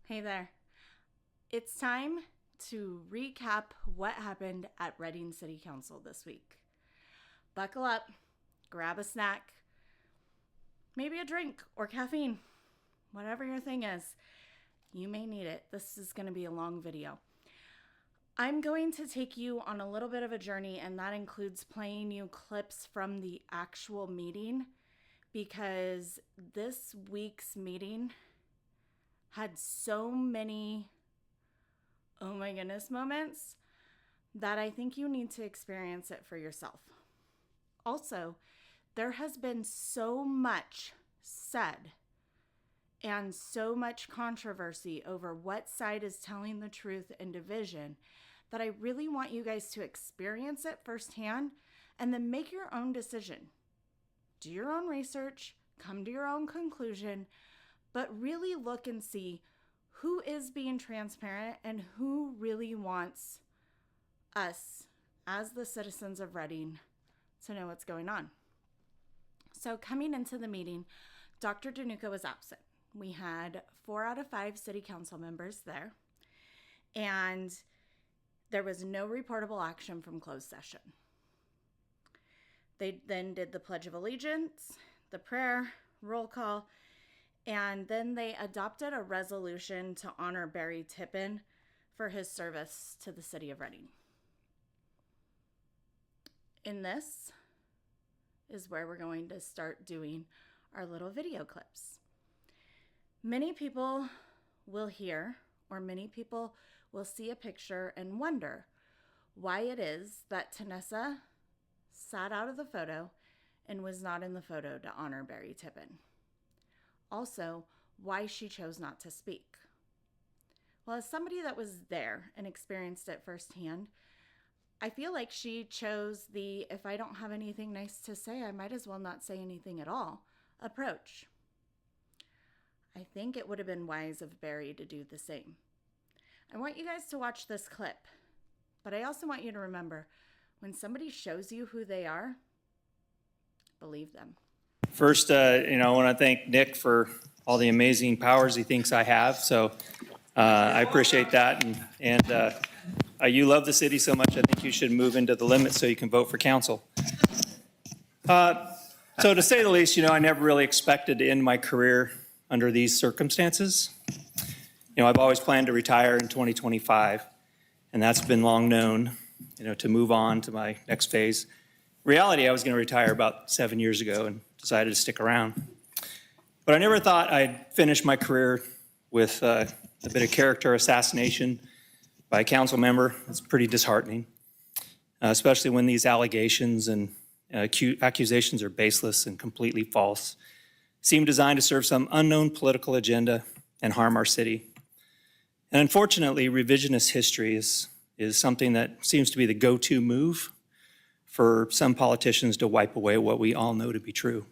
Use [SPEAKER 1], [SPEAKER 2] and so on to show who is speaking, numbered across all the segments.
[SPEAKER 1] Hey there. It's time to recap what happened at Reading City Council this week. Buckle up, grab a snack, maybe a drink or caffeine, whatever your thing is. You may need it. This is going to be a long video. I'm going to take you on a little bit of a journey, and that includes playing you clips from the actual meeting because this week's meeting had so many oh my goodness moments that I think you need to experience it for yourself. Also, there has been so much said and so much controversy over what side is telling the truth in division that I really want you guys to experience it firsthand and then make your own decision. Do your own research, come to your own conclusion, but really look and see who is being transparent and who really wants us as the citizens of Reading to know what's going on. So coming into the meeting, Dr. Danuka was absent. We had 4 out of 5 city council members there, and there was no reportable action from closed session. They then did the Pledge of Allegiance, the prayer, roll call, and then they adopted a resolution to honor Barry Tippen for his service to the city of Reading. In this is where we're going to start doing our little video clips. Many people will hear, or many people will see a picture and wonder why it is that Tanessa sat out of the photo and was not in the photo to honor Barry Tippen. Also, why she chose not to speak. Well, as somebody that was there and experienced it firsthand, I feel like she chose the if I don't have anything nice to say, I might as well not say anything at all approach. I think it would have been wise of Barry to do the same. I want you guys to watch this clip, but I also want you to remember when somebody shows you who they are, believe them.
[SPEAKER 2] First, I want to thank Nick for all the amazing powers he thinks I have. So I appreciate that. And you love the city so much, I think you should move into the limits so you can vote for council. So to say the least, I never really expected to end my career under these circumstances. I've always planned to retire in 2025, and that's been long known, to move on to my next phase. Reality, I was going to retire about 7 years ago and decided to stick around. But I never thought I'd finish my career with a bit of character assassination by a council member. It's pretty disheartening, especially when these allegations and accusations are baseless and completely false, seem designed to serve some unknown political agenda and harm our city. And unfortunately, revisionist history is something that seems to be the go-to move for some politicians to wipe away what we all know to be true.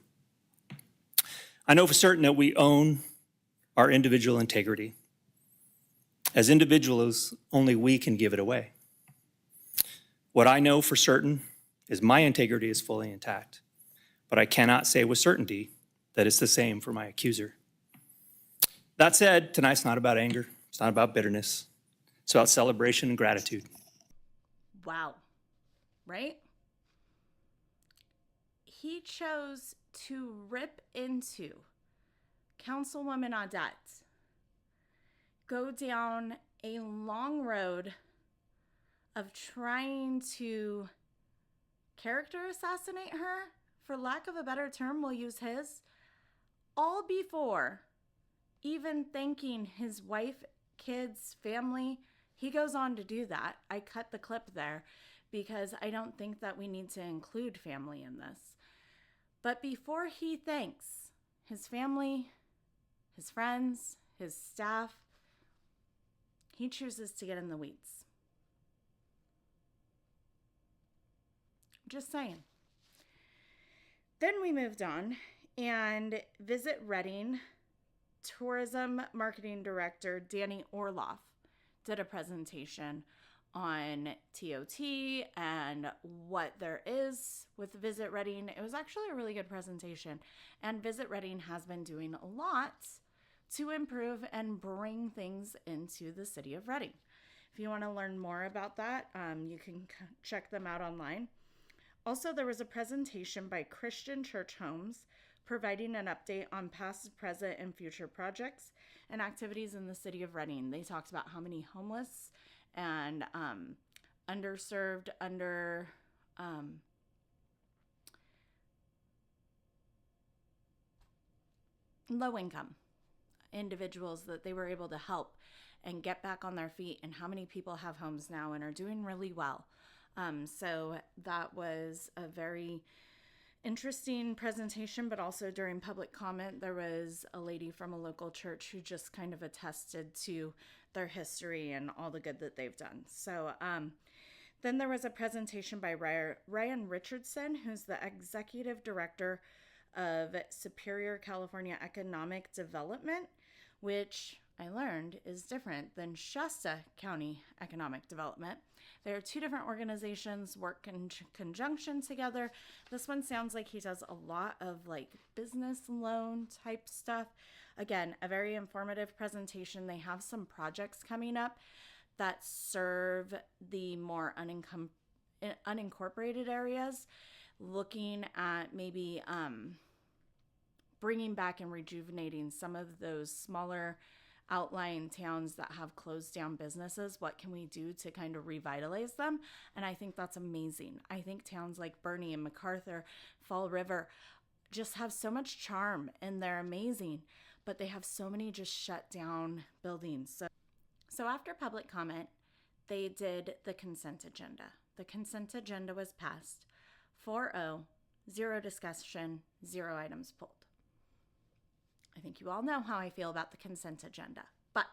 [SPEAKER 2] I know for certain that we own our individual integrity. As individuals, only we can give it away. What I know for certain is my integrity is fully intact, but I cannot say with certainty that it's the same for my accuser. That said, tonight's not about anger. It's not about bitterness. It's about celebration and gratitude.
[SPEAKER 1] Wow, right? He chose to rip into Councilwoman Audette, go down a long road of trying to character assassinate her, for lack of a better term, we'll use his, all before even thanking his wife, kids, family. He goes on to do that. I cut the clip there because I don't think that we need to include family in this. But before he thanks his family, his friends, his staff, he chooses to get in the weeds. Just saying. Then we moved on, and Visit Reading Tourism Marketing Director Danny Orloff did a presentation on TOT and what there is with Visit Reading. It was actually a really good presentation, and Visit Reading has been doing a lot to improve and bring things into the city of Reading. If you want to learn more about that, you can check them out online. Also, there was a presentation by Christian Church Homes providing an update on past, present, and future projects and activities in the city of Reading. They talked about how many homeless and underserved, low income individuals that they were able to help and get back on their feet, and how many people have homes now and are doing really well. So that was a very interesting presentation, but also during public comment, there was a lady from a local church who just kind of attested to their history and all the good that they've done. So then there was a presentation by Ryan Richardson, who's the executive director of Superior California Economic Development, which I learned is different than Shasta County Economic Development. There are two different organizations work in conjunction together. This one sounds like he does a lot of like business loan type stuff. Again, a very informative presentation. They have some projects coming up that serve the more unincorporated areas, looking at maybe bringing back and rejuvenating some of those smaller outlying towns that have closed down businesses. What can we do to kind of revitalize them? And I think that's amazing. I think towns like Bernie and MacArthur, Fall River just have so much charm and they're amazing, but they have so many just shut down buildings. So after public comment, they did the consent agenda. The consent agenda was passed 4-0, 0 discussion, 0 items pulled. I think you all know how I feel about the consent agenda, but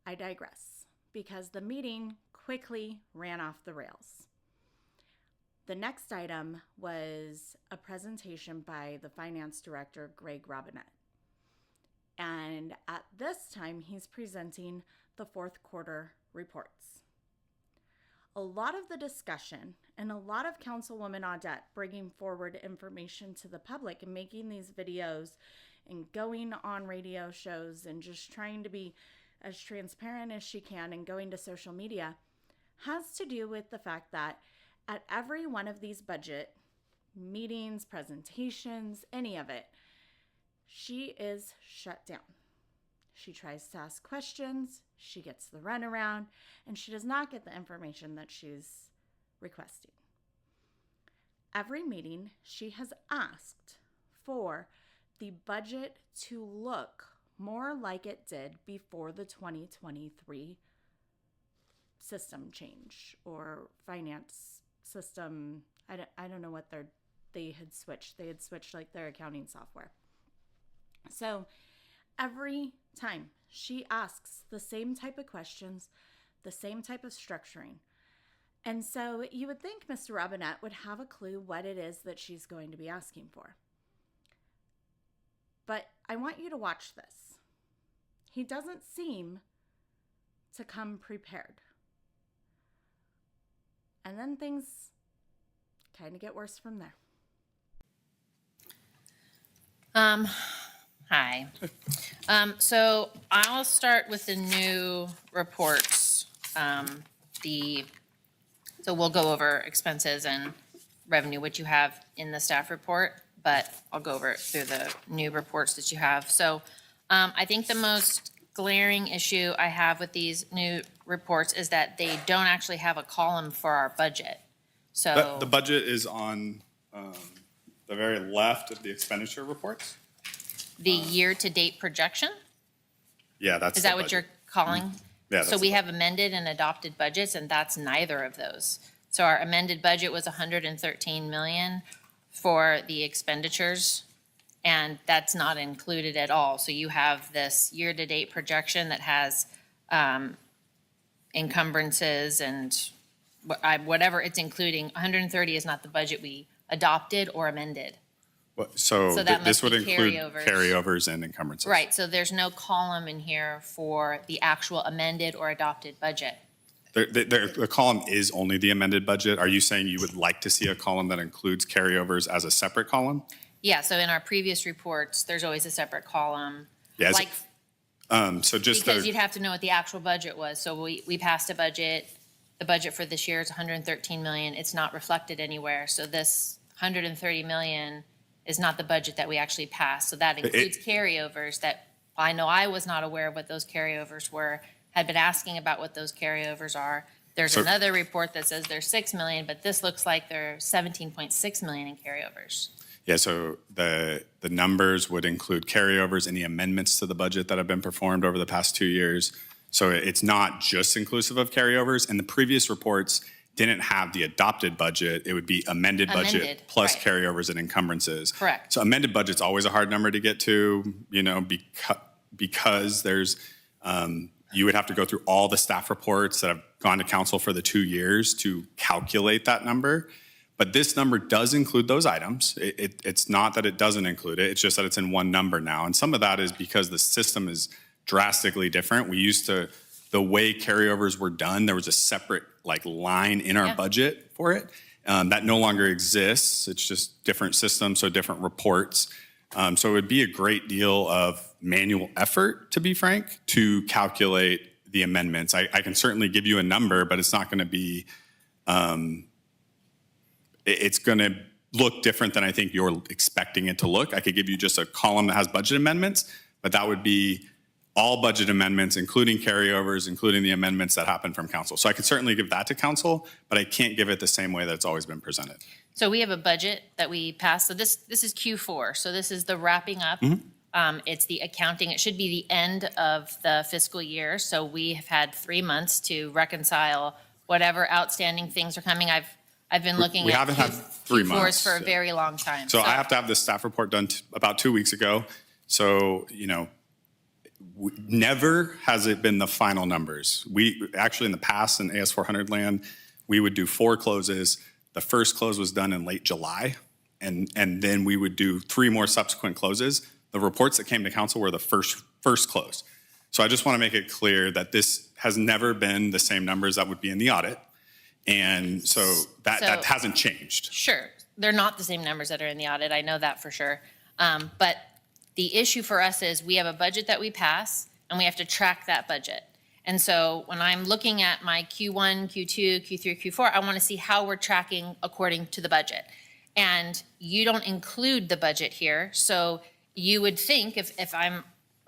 [SPEAKER 1] I digress because the meeting quickly ran off the rails. The next item was a presentation by the finance director, Greg Robinette. And at this time, he's presenting the fourth quarter reports. A lot of the discussion and a lot of Councilwoman Audette bringing forward information to the public and making these videos and going on radio shows and just trying to be as transparent as she can and going to social media has to do with the fact that at every one of these budget meetings, presentations, any of it, she is shut down. She tries to ask questions, she gets the runaround, and she does not get the information that she's requesting. Every meeting, she has asked for the budget to look more like it did before the 2023 system change or finance system. I don't know what they had switched. They had switched like their accounting software. So every time she asks the same type of questions, the same type of structuring. And so you would think Mr. Robinette would have a clue what it is that she's going to be asking for. But I want you to watch this. He doesn't seem to come prepared. And then things kind of get worse from there.
[SPEAKER 3] Hi. So I'll start with the new reports. So we'll go over expenses and revenue, which you have in the staff report, but I'll go over it through the new reports that you have. So I think the most glaring issue I have with these new reports is that they don't actually have a column for our budget. So
[SPEAKER 4] The budget is on the very left of the expenditure reports.
[SPEAKER 3] the year-to-date projection,
[SPEAKER 4] Yeah, that's
[SPEAKER 3] is
[SPEAKER 4] the
[SPEAKER 3] that what
[SPEAKER 4] budget.
[SPEAKER 3] you're calling?
[SPEAKER 4] Yeah,
[SPEAKER 3] So
[SPEAKER 4] that's
[SPEAKER 3] we
[SPEAKER 4] the
[SPEAKER 3] have amended and adopted budgets, and that's neither of those. So our amended budget was 113 million for the expenditures, and that's not included at all. So you have this year-to-date projection that has encumbrances and whatever it's including. 130 is not the budget we adopted or amended.
[SPEAKER 4] So
[SPEAKER 3] So that
[SPEAKER 4] this
[SPEAKER 3] must
[SPEAKER 4] would
[SPEAKER 3] be
[SPEAKER 4] include
[SPEAKER 3] carryovers.
[SPEAKER 4] carryovers and encumbrances.
[SPEAKER 3] Right, so there's no column in here for the actual amended or adopted budget.
[SPEAKER 4] The column is only the amended budget. Are you saying you would like to see a column that includes carryovers as a separate column?
[SPEAKER 3] Yeah, so in our previous reports, there's always a separate column
[SPEAKER 4] Yes.
[SPEAKER 3] Like,
[SPEAKER 4] So just
[SPEAKER 3] because
[SPEAKER 4] the,
[SPEAKER 3] you'd have to know what the actual budget was. So we passed a budget. The budget for this year is 113 million. It's not reflected anywhere. So this 130 million is not the budget that we actually passed. So that includes carryovers that I know I was not aware of what those carryovers were, had been asking about what those carryovers are. There's
[SPEAKER 4] So-
[SPEAKER 3] another report that says there's 6 million, but this looks like there's 17.6 million in carryovers.
[SPEAKER 4] yeah, so the numbers would include carryovers, any amendments to the budget that have been performed over the past 2 years. So it's not just inclusive of carryovers, and the previous reports didn't have the adopted budget. It would be amended budget
[SPEAKER 3] Amended,
[SPEAKER 4] plus
[SPEAKER 3] right.
[SPEAKER 4] carryovers and encumbrances.
[SPEAKER 3] Correct.
[SPEAKER 4] So amended budget's always a hard number to get to, because there's, you would have to go through all the staff reports that have gone to council for the 2 years to calculate that number. But this number does include those items. It's not that it doesn't include it, it's just that it's in one number now. And some of that is because the system is drastically different. We used to, the way carryovers were done, there was a separate line in our budget for it. That no longer exists. It's just different systems, so different reports. So it would be a great deal of manual effort, to be frank, to calculate the amendments. I can certainly give you a number, but it's not going to be, it's going to look different than I think you're expecting it to look. I could give you just a column that has budget amendments, but that would be all budget amendments, including carryovers, including the amendments that happen from council. So I could certainly give that to council, but I can't give it the same way that it's always been presented.
[SPEAKER 3] So we have a budget that we passed. So this is Q4. So this is the wrapping up. It's the accounting. It should be the end of the fiscal year. So we have had 3 months to reconcile whatever outstanding things are coming. I've been looking
[SPEAKER 4] We
[SPEAKER 3] at
[SPEAKER 4] haven't had 3
[SPEAKER 3] Q4s
[SPEAKER 4] months,
[SPEAKER 3] for a very long time.
[SPEAKER 4] So I have to have this staff report done about 2 weeks ago. So, never has it been the final numbers. We actually, in the past, in AS 400 land, we would do 4 closes. The first close was done in late July, and then we would do 3 more subsequent closes. The reports that came to council were the first close. So I just want to make it clear that this has never been the same numbers that would be in the audit. And so that hasn't changed.
[SPEAKER 3] Sure, they're not the same numbers that are in the audit. I know that for sure. But the issue for us is we have a budget that we pass, and we have to track that budget. And so when I'm looking at my Q1, Q2, Q3, Q4, I want to see how we're tracking according to the budget. And you don't include the budget here. So you would think if I'm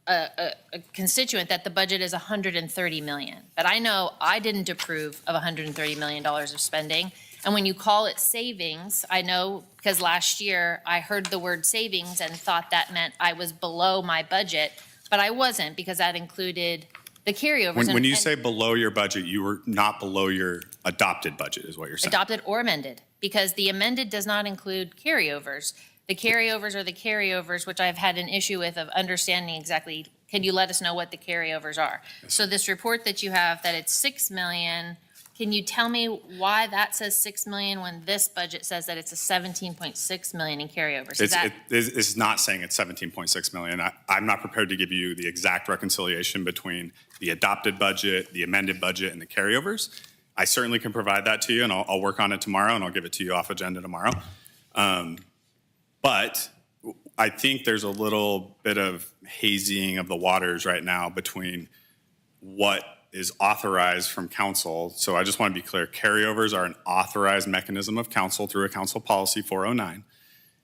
[SPEAKER 3] a constituent that the budget is 130 million. But I know I didn't approve of $130 million of spending. And when you call it savings, I know because last year I heard the word savings and thought that meant I was below my budget, but I wasn't because that included the carryovers.
[SPEAKER 4] When you say below your budget, you were not below your adopted budget is what you're saying.
[SPEAKER 3] Adopted or amended, because the amended does not include carryovers. The carryovers are the carryovers, which I've had an issue with of understanding exactly, can you let us know what the carryovers are? So this report that you have, that it's 6 million, can you tell me why that says 6 million when this budget says that it's a 17.6 million in carryovers?
[SPEAKER 4] It's not saying it's 17.6 million. I'm not prepared to give you the exact reconciliation between the adopted budget, the amended budget, and the carryovers. I certainly can provide that to you, and I'll work on it tomorrow, and I'll give it to you off agenda tomorrow. But I think there's a little bit of hazying of the waters right now between what is authorized from council. So I just want to be clear, carryovers are an authorized mechanism of council through a council policy 409.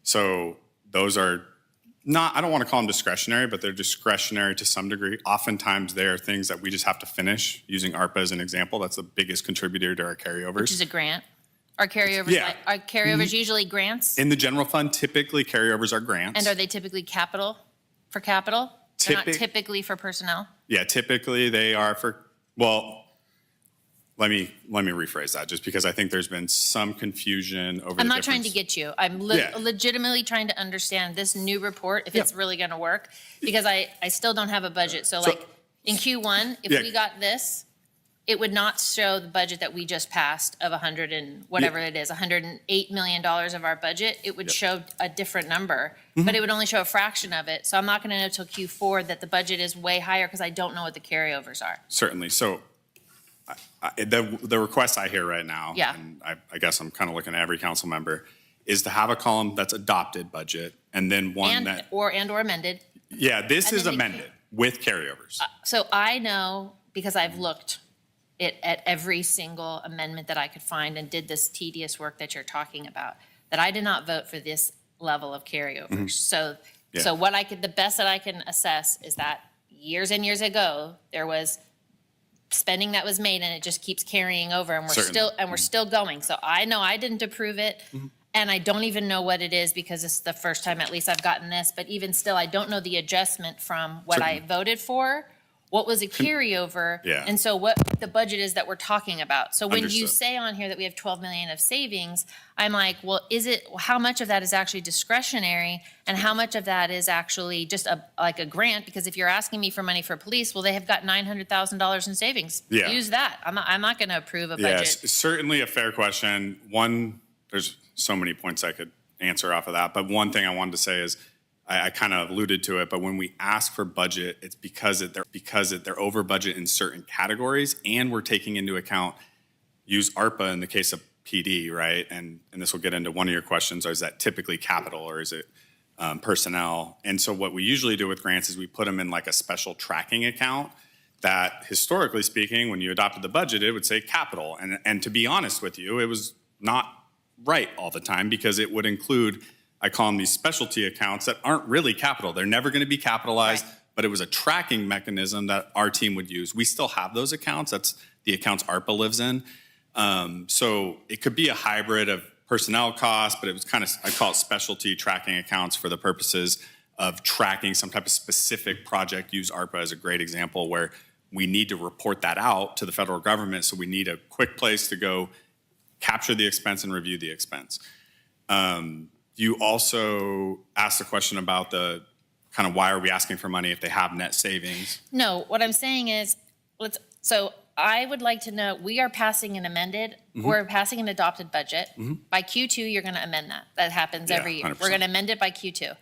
[SPEAKER 4] So those are not, I don't want to call them discretionary, but they're discretionary to some degree. Oftentimes they are things that we just have to finish, using ARPA as an example. That's the biggest contributor to our carryovers.
[SPEAKER 3] Which is a grant. Are carryovers usually grants?
[SPEAKER 4] In the general fund, typically carryovers are grants.
[SPEAKER 3] And are they typically capital, for capital? They're not typically for personnel?
[SPEAKER 4] Yeah, typically they are for, well, let me rephrase that, just because I think there's been some confusion over the
[SPEAKER 3] I'm not trying to get you. I'm
[SPEAKER 4] Yeah.
[SPEAKER 3] legitimately trying to understand this new report, if it's really going to work, because I still don't have a budget. So like in Q1, if we got this, it would not show the budget that we just passed of 100 and whatever it is, $108 million of our budget. It would show a different number, but it would only show a fraction of it. So I'm not going to know till Q4 that the budget is way higher because I don't know what the carryovers are.
[SPEAKER 4] Certainly. So the request I hear right now,
[SPEAKER 3] Yeah.
[SPEAKER 4] and I guess I'm kind of looking at every council member, is to have a column that's adopted budget and then one
[SPEAKER 3] And or amended.
[SPEAKER 4] Yeah, this
[SPEAKER 3] And
[SPEAKER 4] is
[SPEAKER 3] then
[SPEAKER 4] amended with carryovers.
[SPEAKER 3] So I know, because I've looked at every single amendment that I could find and did this tedious work that you're talking about, that I did not vote for this level of carryovers. So,
[SPEAKER 4] Yeah.
[SPEAKER 3] so what I could, the best that I can assess is that years and years ago, there was spending that was made and it just keeps carrying over and we're still going. So I know I didn't approve it. And I don't even know what it is because this is the first time at least I've gotten this, but even still, I don't know the adjustment from what I voted for, what was a carryover,
[SPEAKER 4] Yeah.
[SPEAKER 3] and so what the budget is that we're talking about. So when you
[SPEAKER 4] Understood.
[SPEAKER 3] say on here that we have 12 million of savings, I'm like, well, how much of that is actually discretionary and how much of that is actually just like a grant? Because if you're asking me for money for police, well, they have got $900,000 in savings.
[SPEAKER 4] Yeah.
[SPEAKER 3] Use that. I'm not gonna approve a budget.
[SPEAKER 4] Yes, certainly a fair question. There's so many points I could answer off of that, but one thing I wanted to say is, I kind of alluded to it, but when we ask for budget, it's because they're over budget in certain categories, and we're taking into account, use ARPA in the case of PD, right? And this will get into one of your questions, or is that typically capital or is it personnel? And so what we usually do with grants is we put them in like a special tracking account that historically speaking, when you adopted the budget, it would say capital. And to be honest with you, it was not right all the time because it would include, I call them these specialty accounts that aren't really capital. They're never going to be capitalized,
[SPEAKER 3] Right.
[SPEAKER 4] but it was a tracking mechanism that our team would use. We still have those accounts. That's the accounts ARPA lives in. So it could be a hybrid of personnel costs, but it was kind of, I call it specialty tracking accounts for the purposes of tracking some type of specific project. Use ARPA as a great example where we need to report that out to the federal government. So we need a quick place to go capture the expense and review the expense. You also asked a question about the kind of why are we asking for money if they have net savings?
[SPEAKER 3] No, what I'm saying is, so I would like to know, we are passing an we're passing an adopted budget. By Q2, you're gonna amend that. That happens
[SPEAKER 4] Yeah,
[SPEAKER 3] every year.
[SPEAKER 4] 100%.
[SPEAKER 3] We're gonna amend it by Q2.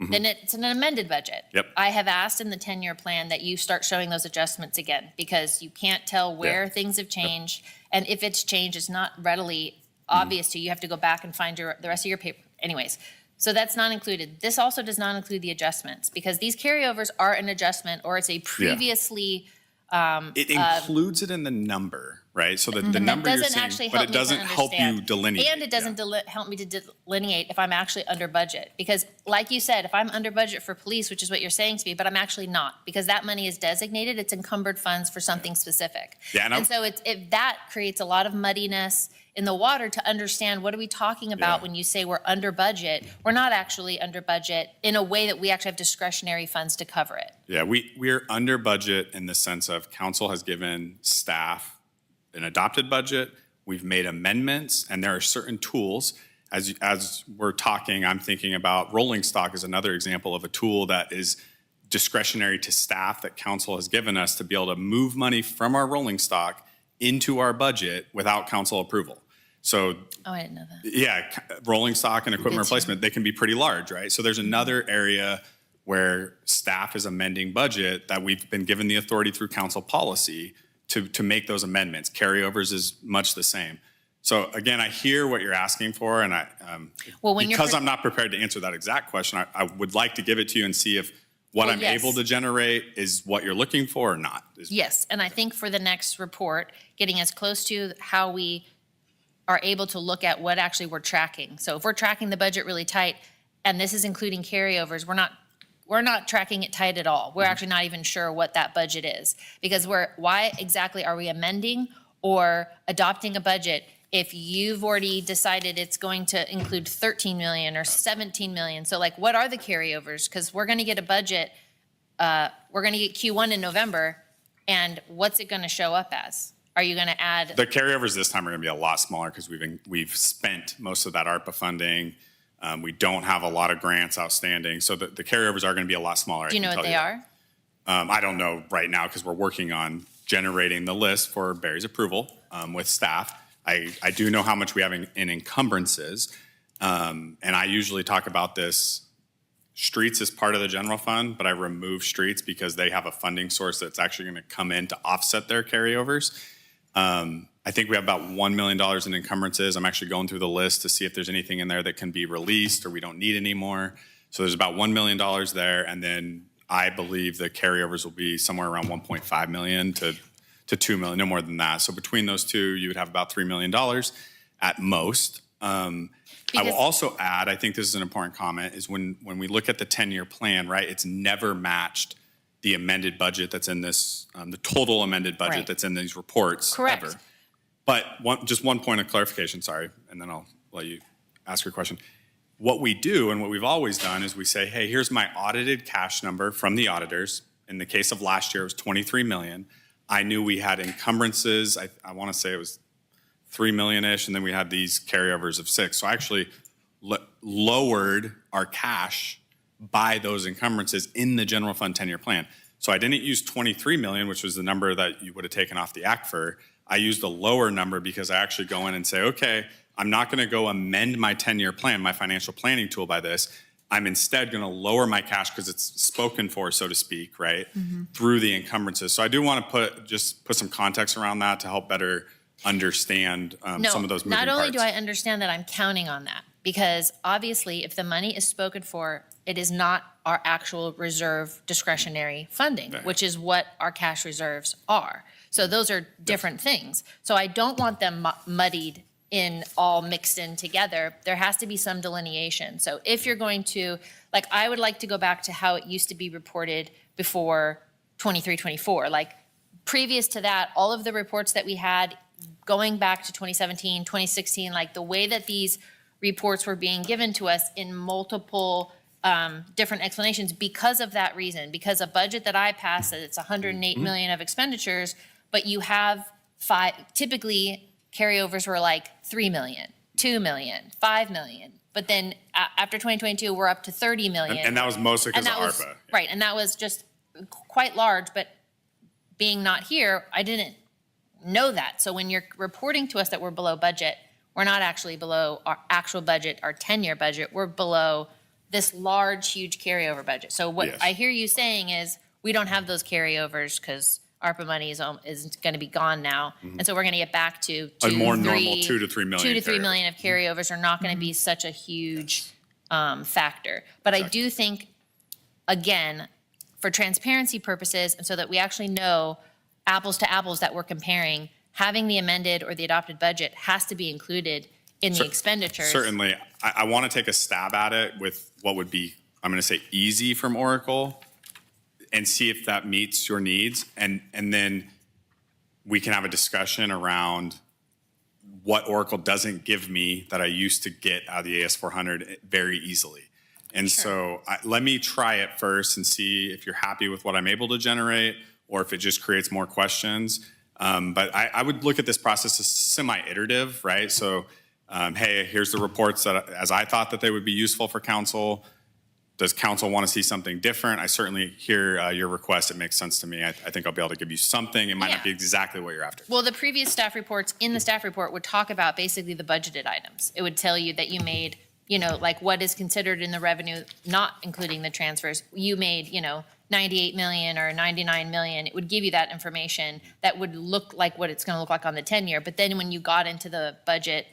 [SPEAKER 3] Then it's an amended budget.
[SPEAKER 4] Yep.
[SPEAKER 3] I have asked in the 10-year plan that you start showing those adjustments again, because you can't tell where things have changed. And if it's changed, it's not readily obvious to you. You have to go back and find the rest of your paper. Anyways, so that's not included. This also does not include the adjustments because these carryovers are an adjustment or it's a previously.
[SPEAKER 4] It includes it in the number, right? So the number you're saying, but it doesn't help you delineate.
[SPEAKER 3] And it doesn't help me to delineate if I'm actually under budget. Because like you said, if I'm under budget for police, which is what you're saying to me, but I'm actually not, because that money is designated, it's encumbered funds for something specific.
[SPEAKER 4] Yeah,
[SPEAKER 3] and so that creates a lot of muddiness in the water to understand what are we talking about when you say we're under budget. We're not actually under budget in a way that we actually have discretionary funds to cover it.
[SPEAKER 4] Yeah, we're under budget in the sense of council has given staff an adopted budget. We've made amendments, and there are certain tools. As we're talking, I'm thinking about rolling stock is another example of a tool that is discretionary to staff that council has given us to be able to move money from our rolling stock into our budget without council approval. So
[SPEAKER 3] Oh, I didn't know that.
[SPEAKER 4] yeah, rolling stock and equipment replacement, they can be pretty large, right? So there's another area where staff is amending budget that we've been given the authority through council policy to make those amendments. Carryovers is much the same. So again, I hear what you're asking for, and because I'm not prepared to answer that exact question, I would like to give it to you and see if what I'm able to generate is what you're looking for or not.
[SPEAKER 3] Yes, and I think for the next report, getting as close to how we are able to look at what actually we're tracking. So if we're tracking the budget really tight, and this is including carryovers, we're not tracking it tight at all. We're actually not even sure what that budget is. Because why exactly are we amending or adopting a budget if you've already decided it's going to include 13 million or 17 million? So like, what are the carryovers? Because we're gonna get a budget, we're gonna get Q1 in November, and what's it gonna show up as? Are you gonna add?
[SPEAKER 4] The carryovers this time are gonna be a lot smaller because we've spent most of that ARPA funding. We don't have a lot of grants outstanding, so the carryovers are gonna be a lot smaller.
[SPEAKER 3] Do you know what they are?
[SPEAKER 4] I don't know right now because we're working on generating the list for Barry's approval with staff. I do know how much we have in encumbrances, and I usually talk about this. Streets is part of the general fund, but I remove streets because they have a funding source that's actually going to come in to offset their carryovers. I think we have about $1 million in encumbrances. I'm actually going through the list to see if there's anything in there that can be released or we don't need anymore. So there's about $1 million there, and then I believe the carryovers will be somewhere around 1.5 million to 2 million, no more than that. So between those two, you would have about $3 million at most. I will also add, I think this is an important comment, is when we look at the 10-year plan, right, it's never matched the amended budget that's in this, the total amended budget
[SPEAKER 3] Right.
[SPEAKER 4] that's in these reports.
[SPEAKER 3] Correct.
[SPEAKER 4] Ever. But just one point of clarification, sorry, and then I'll let you ask your question. What we do and what we've always done is we say, hey, here's my audited cash number from the auditors. In the case of last year, it was 23 million. I knew we had encumbrances. I want to say it was 3 million-ish, and then we had these carryovers of 6. So I actually lowered our cash by those encumbrances in the general fund 10-year plan. So I didn't use 23 million, which was the number that you would have taken off the ACFR. I used a lower number because I actually go in and say, okay, I'm not going to go amend my 10-year plan, my financial planning tool by this. I'm instead going to lower my cash because it's spoken for, so to speak, right, through the encumbrances. So I do want to put some context around that to help better understand some of those moving parts.
[SPEAKER 3] Not only do I understand that, I'm counting on that, because obviously if the money is spoken for, it is not our actual reserve discretionary funding, which is what our cash reserves are. So those are different things. So I don't want them muddied in, all mixed in together. There has to be some delineation. So if you're going to, like, I would like to go back to how it used to be reported before 23, 24. Like, previous to that, all of the reports that we had going back to 2017, 2016, like the way that these reports were being given to us in multiple different explanations because of that reason, because a budget that I passed that it's 108 million of expenditures, but you have typically carryovers were like 3 million, 2 million, 5 million. But then after 2022, we're up to 30 million.
[SPEAKER 4] And that was mostly because of ARPA.
[SPEAKER 3] Right, and that was just quite large, but being not here, I didn't know that. So when you're reporting to us that we're below budget, we're not actually below our actual budget, our 10-year budget. We're below this large, huge carryover budget. So what I hear you saying is we don't have those carryovers because ARPA money is going to be gone now. And so we're going to get back to
[SPEAKER 4] a more normal 2 to 3 million.
[SPEAKER 3] 2 to 3 million of carryovers are not going to be such a huge factor. But I do think, again, for transparency purposes, and so that we actually know apples to apples that we're comparing, having the amended or the adopted budget has to be included in the expenditures.
[SPEAKER 4] Certainly. I want to take a stab at it with what would be, I'm going to say, easy from Oracle and see if that meets your needs. And then we can have a discussion around what Oracle doesn't give me that I used to get out of the AS400 very easily. And so let me try it first and see if you're happy with what I'm able to generate or if it just creates more questions. But I would look at this process as semi-iterative, right? So, hey, here's the reports that as I thought that they would be useful for council. Does council want to see something different? I certainly hear your request. It makes sense to me. I think I'll be able to give you something. It might not be exactly what you're after.
[SPEAKER 3] Well, the previous staff reports in the staff report would talk about basically the budgeted items. It would tell you that you made, like what is considered in the revenue, not including the transfers. You made, 98 million or 99 million. It would give you that information that would look like what it's going to look like on the 10-year. But then when you got into the budget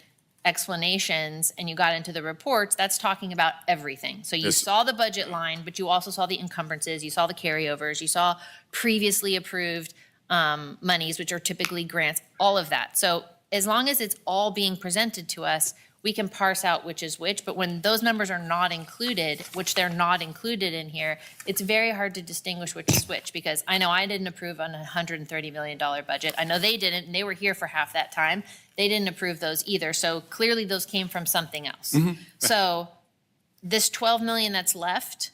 [SPEAKER 3] explanations and you got into the reports, that's talking about everything. So you saw the budget line, but you also saw the encumbrances, you saw the carryovers, you saw previously approved monies, which are typically grants, all of that. So as long as it's all being presented to us, we can parse out which is which. But when those numbers are not included, which they're not included in here, it's very hard to distinguish which is which, because I know I didn't approve on a $130 million budget. I know they didn't, and they were here for half that time. They didn't approve those either. So clearly those came from something else. So this 12 million that's left,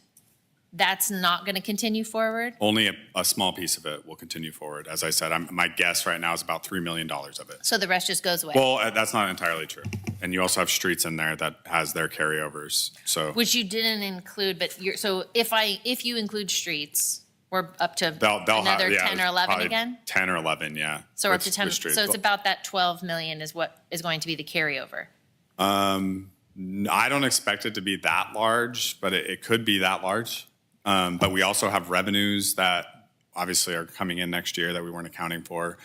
[SPEAKER 3] that's not going to continue forward?
[SPEAKER 4] Only a small piece of it will continue forward. As I said, my guess right now is about $3 million of it.
[SPEAKER 3] So the rest just goes away?
[SPEAKER 4] Well, that's not entirely true. And you also have streets in there that has their carryovers. So
[SPEAKER 3] which you didn't include, but so if you include streets, we're up to another 10 or 11 again?
[SPEAKER 4] 10 or 11, yeah.
[SPEAKER 3] So we're up to 10. So it's about that 12 million is what is going to be the carryover.
[SPEAKER 4] I don't expect it to be that large, but it could be that large. But we also have revenues that obviously are coming in next year that we weren't accounting for.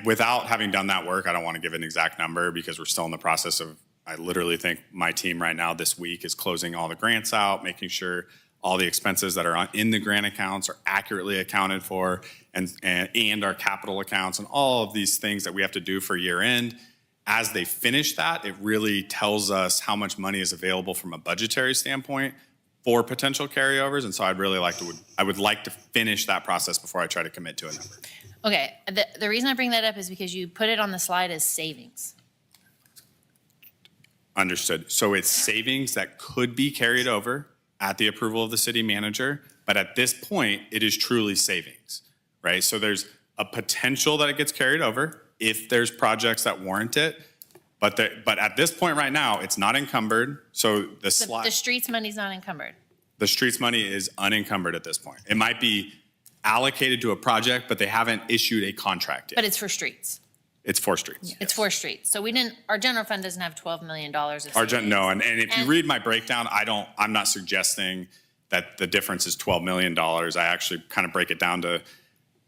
[SPEAKER 4] Without having done that work, I don't want to give an exact number because we're still in the process of, I literally think my team right now this week is closing all the grants out, making sure all the expenses that are in the grant accounts are accurately accounted for, and our capital accounts, and all of these things that we have to do for year end. As they finish that, it really tells us how much money is available from a budgetary standpoint for potential carryovers. And so I would like to finish that process before I try to commit to a number.
[SPEAKER 3] Okay, the reason I bring that up is because you put it on the slide as savings.
[SPEAKER 4] Understood. So it's savings that could be carried over at the approval of the city manager, but at this point, it is truly savings, right? So there's a potential that it gets carried over if there's projects that warrant it, but at this point right now, it's not encumbered. So
[SPEAKER 3] The streets money's not encumbered.
[SPEAKER 4] the streets money is unencumbered at this point. It might be allocated to a project, but they haven't issued a contract yet.
[SPEAKER 3] But it's for streets.
[SPEAKER 4] It's for streets.
[SPEAKER 3] It's for streets. So our general fund doesn't have $12 million of savings.
[SPEAKER 4] No, and if you read my breakdown, I'm not suggesting that the difference is $12 million. I actually kind of break it down to,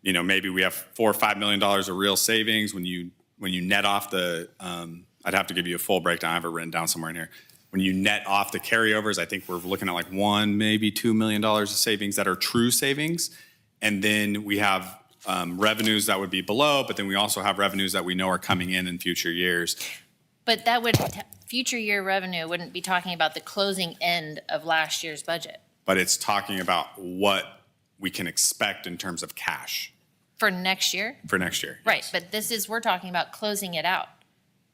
[SPEAKER 4] maybe we have $4 or $5 million of real savings when you net off the, I'd have to give you a full breakdown. I have it written down somewhere in here. When you net off the carryovers, I think we're looking at like maybe $2 million of savings that are true savings. And then we have revenues that would be below, but then we also have revenues that we know are coming in future years.
[SPEAKER 3] But future year revenue wouldn't be talking about the closing end of last year's budget.
[SPEAKER 4] But it's talking about what we can expect in terms of cash.
[SPEAKER 3] For next year?
[SPEAKER 4] For next year.
[SPEAKER 3] Right,
[SPEAKER 4] Yes.
[SPEAKER 3] but we're talking about closing it out.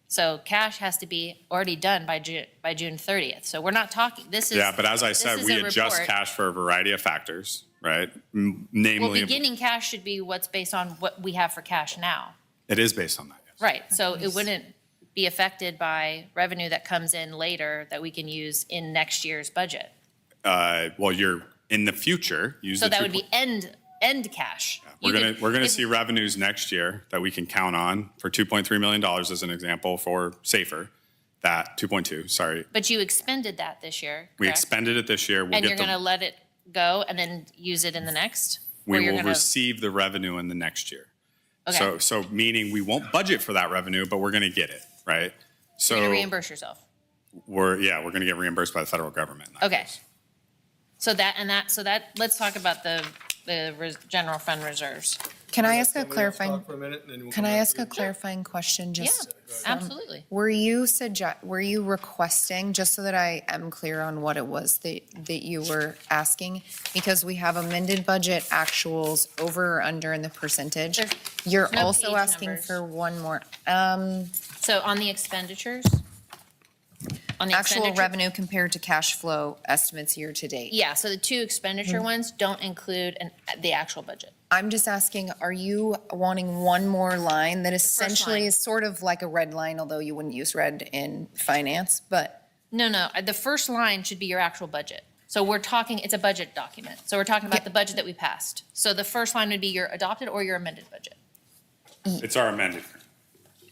[SPEAKER 3] So cash has to be already done by June 30th. So we're not talking,
[SPEAKER 4] Yeah, but as I said, we adjust
[SPEAKER 3] report.
[SPEAKER 4] cash for a variety of factors, right? Namely.
[SPEAKER 3] Well, beginning cash should be what's based on what we have for cash now.
[SPEAKER 4] It is based on that, yes.
[SPEAKER 3] Right, so it wouldn't be affected by revenue that comes in later that we can use in next year's budget.
[SPEAKER 4] Well, you're in the future, use
[SPEAKER 3] So
[SPEAKER 4] the
[SPEAKER 3] that
[SPEAKER 4] two
[SPEAKER 3] would be end cash.
[SPEAKER 4] We're gonna
[SPEAKER 3] If-
[SPEAKER 4] see revenues next year that we can count on for $2.3 million as an example for SAFER. That 2.2, sorry.
[SPEAKER 3] But you expended that this year,
[SPEAKER 4] We
[SPEAKER 3] correct?
[SPEAKER 4] expended it this year. We'll
[SPEAKER 3] And
[SPEAKER 4] get
[SPEAKER 3] you're gonna let it go and then use it in the next? Or
[SPEAKER 4] we
[SPEAKER 3] you're
[SPEAKER 4] will
[SPEAKER 3] gonna-
[SPEAKER 4] receive the revenue in the next year.
[SPEAKER 3] Okay.
[SPEAKER 4] So meaning we won't budget for that revenue, but we're gonna get it, right?
[SPEAKER 3] You're gonna
[SPEAKER 4] So
[SPEAKER 3] reimburse yourself?
[SPEAKER 4] we're gonna get reimbursed by the federal government. in that
[SPEAKER 3] Okay.
[SPEAKER 4] case.
[SPEAKER 3] So let's talk about the general fund reserves.
[SPEAKER 5] Can I ask a
[SPEAKER 6] Can we
[SPEAKER 5] clarifying,
[SPEAKER 6] talk for a minute and then we'll
[SPEAKER 5] can
[SPEAKER 6] come
[SPEAKER 5] I
[SPEAKER 6] back
[SPEAKER 5] ask
[SPEAKER 6] to
[SPEAKER 5] a
[SPEAKER 6] you?
[SPEAKER 5] clarifying question?
[SPEAKER 3] Yeah,
[SPEAKER 5] Just,
[SPEAKER 3] absolutely.
[SPEAKER 5] were you requesting, just so that I am clear on what it was that you were asking? Because we have amended budget actuals over or under in the percentage.
[SPEAKER 3] There's
[SPEAKER 5] You're
[SPEAKER 3] no
[SPEAKER 5] also
[SPEAKER 3] page
[SPEAKER 5] asking
[SPEAKER 3] numbers.
[SPEAKER 5] for one more,
[SPEAKER 3] So on the expenditures? On the
[SPEAKER 5] actual
[SPEAKER 3] expenditure-
[SPEAKER 5] revenue compared to cash flow estimates year to date.
[SPEAKER 3] Yeah, so the two expenditure ones don't include the actual budget.
[SPEAKER 5] I'm just asking, are you wanting one more line that essentially
[SPEAKER 3] line.
[SPEAKER 5] is sort of like a red line, although you wouldn't use red in finance, but
[SPEAKER 3] No, the first line should be your actual budget. So it's a budget document. So we're talking about
[SPEAKER 5] Yeah.
[SPEAKER 3] the budget that we passed. So the first line would be your adopted or your amended budget.
[SPEAKER 4] It's our amended.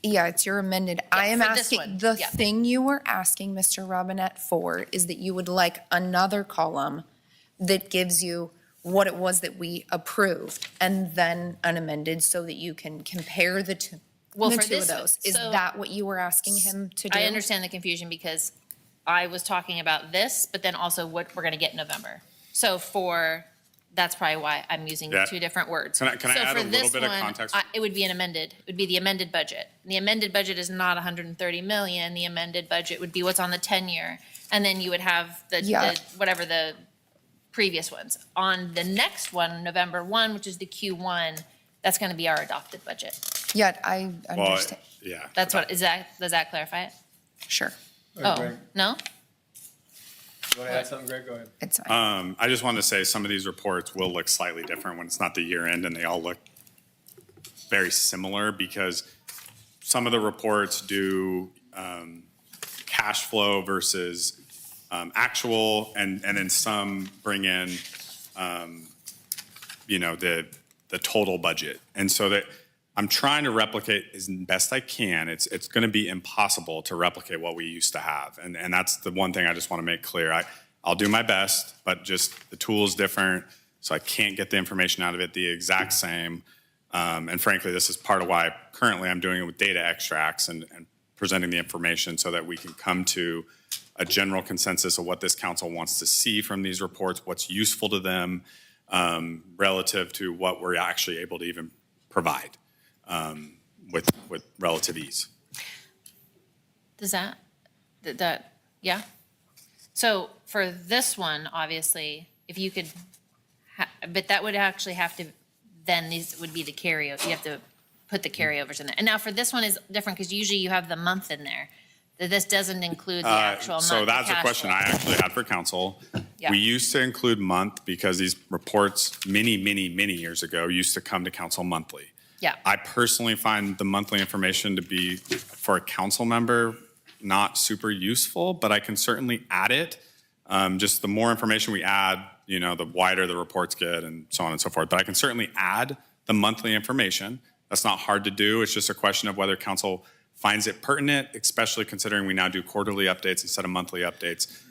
[SPEAKER 5] yeah, it's your amended. I am
[SPEAKER 3] for this
[SPEAKER 5] asking,
[SPEAKER 3] one,
[SPEAKER 5] the
[SPEAKER 3] yeah.
[SPEAKER 5] thing you were asking Mr. Robinette for is that you would like another column that gives you what it was that we approved and then an amended so that you can compare the two,
[SPEAKER 3] Well,
[SPEAKER 5] the
[SPEAKER 3] for
[SPEAKER 5] two of
[SPEAKER 3] this-
[SPEAKER 5] those. Is
[SPEAKER 3] so-
[SPEAKER 5] that what you were asking him to do?
[SPEAKER 3] I understand the confusion because I was talking about this, but then also what we're gonna get in November. So that's probably why I'm using
[SPEAKER 4] Yeah.
[SPEAKER 3] two different words.
[SPEAKER 4] Can I
[SPEAKER 3] So
[SPEAKER 4] add
[SPEAKER 3] for
[SPEAKER 4] a little
[SPEAKER 3] this
[SPEAKER 4] bit of
[SPEAKER 3] one,
[SPEAKER 4] context?
[SPEAKER 3] It would be it would be the amended budget. And the amended budget is not 130 million. The amended budget would be what's on the 10-year. And then you would have
[SPEAKER 5] Yeah.
[SPEAKER 3] whatever the previous ones. On the next one, November 1, which is the Q1, that's gonna be our adopted budget.
[SPEAKER 5] Yeah, I
[SPEAKER 4] Well,
[SPEAKER 5] understand,
[SPEAKER 4] yeah.
[SPEAKER 3] Does that clarify it?
[SPEAKER 5] sure,
[SPEAKER 6] All right,
[SPEAKER 3] Oh,
[SPEAKER 6] Greg,
[SPEAKER 3] no?
[SPEAKER 6] you want to add something, Greg? Go ahead.
[SPEAKER 5] it's fine.
[SPEAKER 4] I just wanted to say some of these reports will look slightly different when it's not the year end, and they all look very similar because some of the reports do cash flow versus actual, and then some bring in the total budget. And so that I'm trying to replicate as best I can. It's going to be impossible to replicate what we used to have. And that's the one thing I just want to make clear. I'll do my best, but just the tool is different, so I can't get the information out of it the exact same. And frankly, this is part of why currently I'm doing it with data extracts and presenting the information so that we can come to a general consensus of what this council wants to see from these reports, what's useful to them relative to what we're actually able to even provide with relative ease.
[SPEAKER 3] Does that, yeah? So for this one, obviously, if you could, but that would actually have to, then these would be the carryover. You have to put the carryovers in there. And now for this one is different because usually you have the month in there. That this doesn't include the actual month.
[SPEAKER 4] So that's a
[SPEAKER 3] cash
[SPEAKER 4] question
[SPEAKER 3] flow.
[SPEAKER 4] I actually had for council.
[SPEAKER 3] Yeah.
[SPEAKER 4] We used to include month because these reports many years ago used to come to council monthly.
[SPEAKER 3] Yeah.
[SPEAKER 4] I personally find the monthly information to be, for a council member, not super useful, but I can certainly add it. Just the more information we add, the wider the reports get and so on and so forth. But I can certainly add the monthly information. That's not hard to do. It's just a question of whether council finds it pertinent, especially considering we now do quarterly updates instead of monthly updates,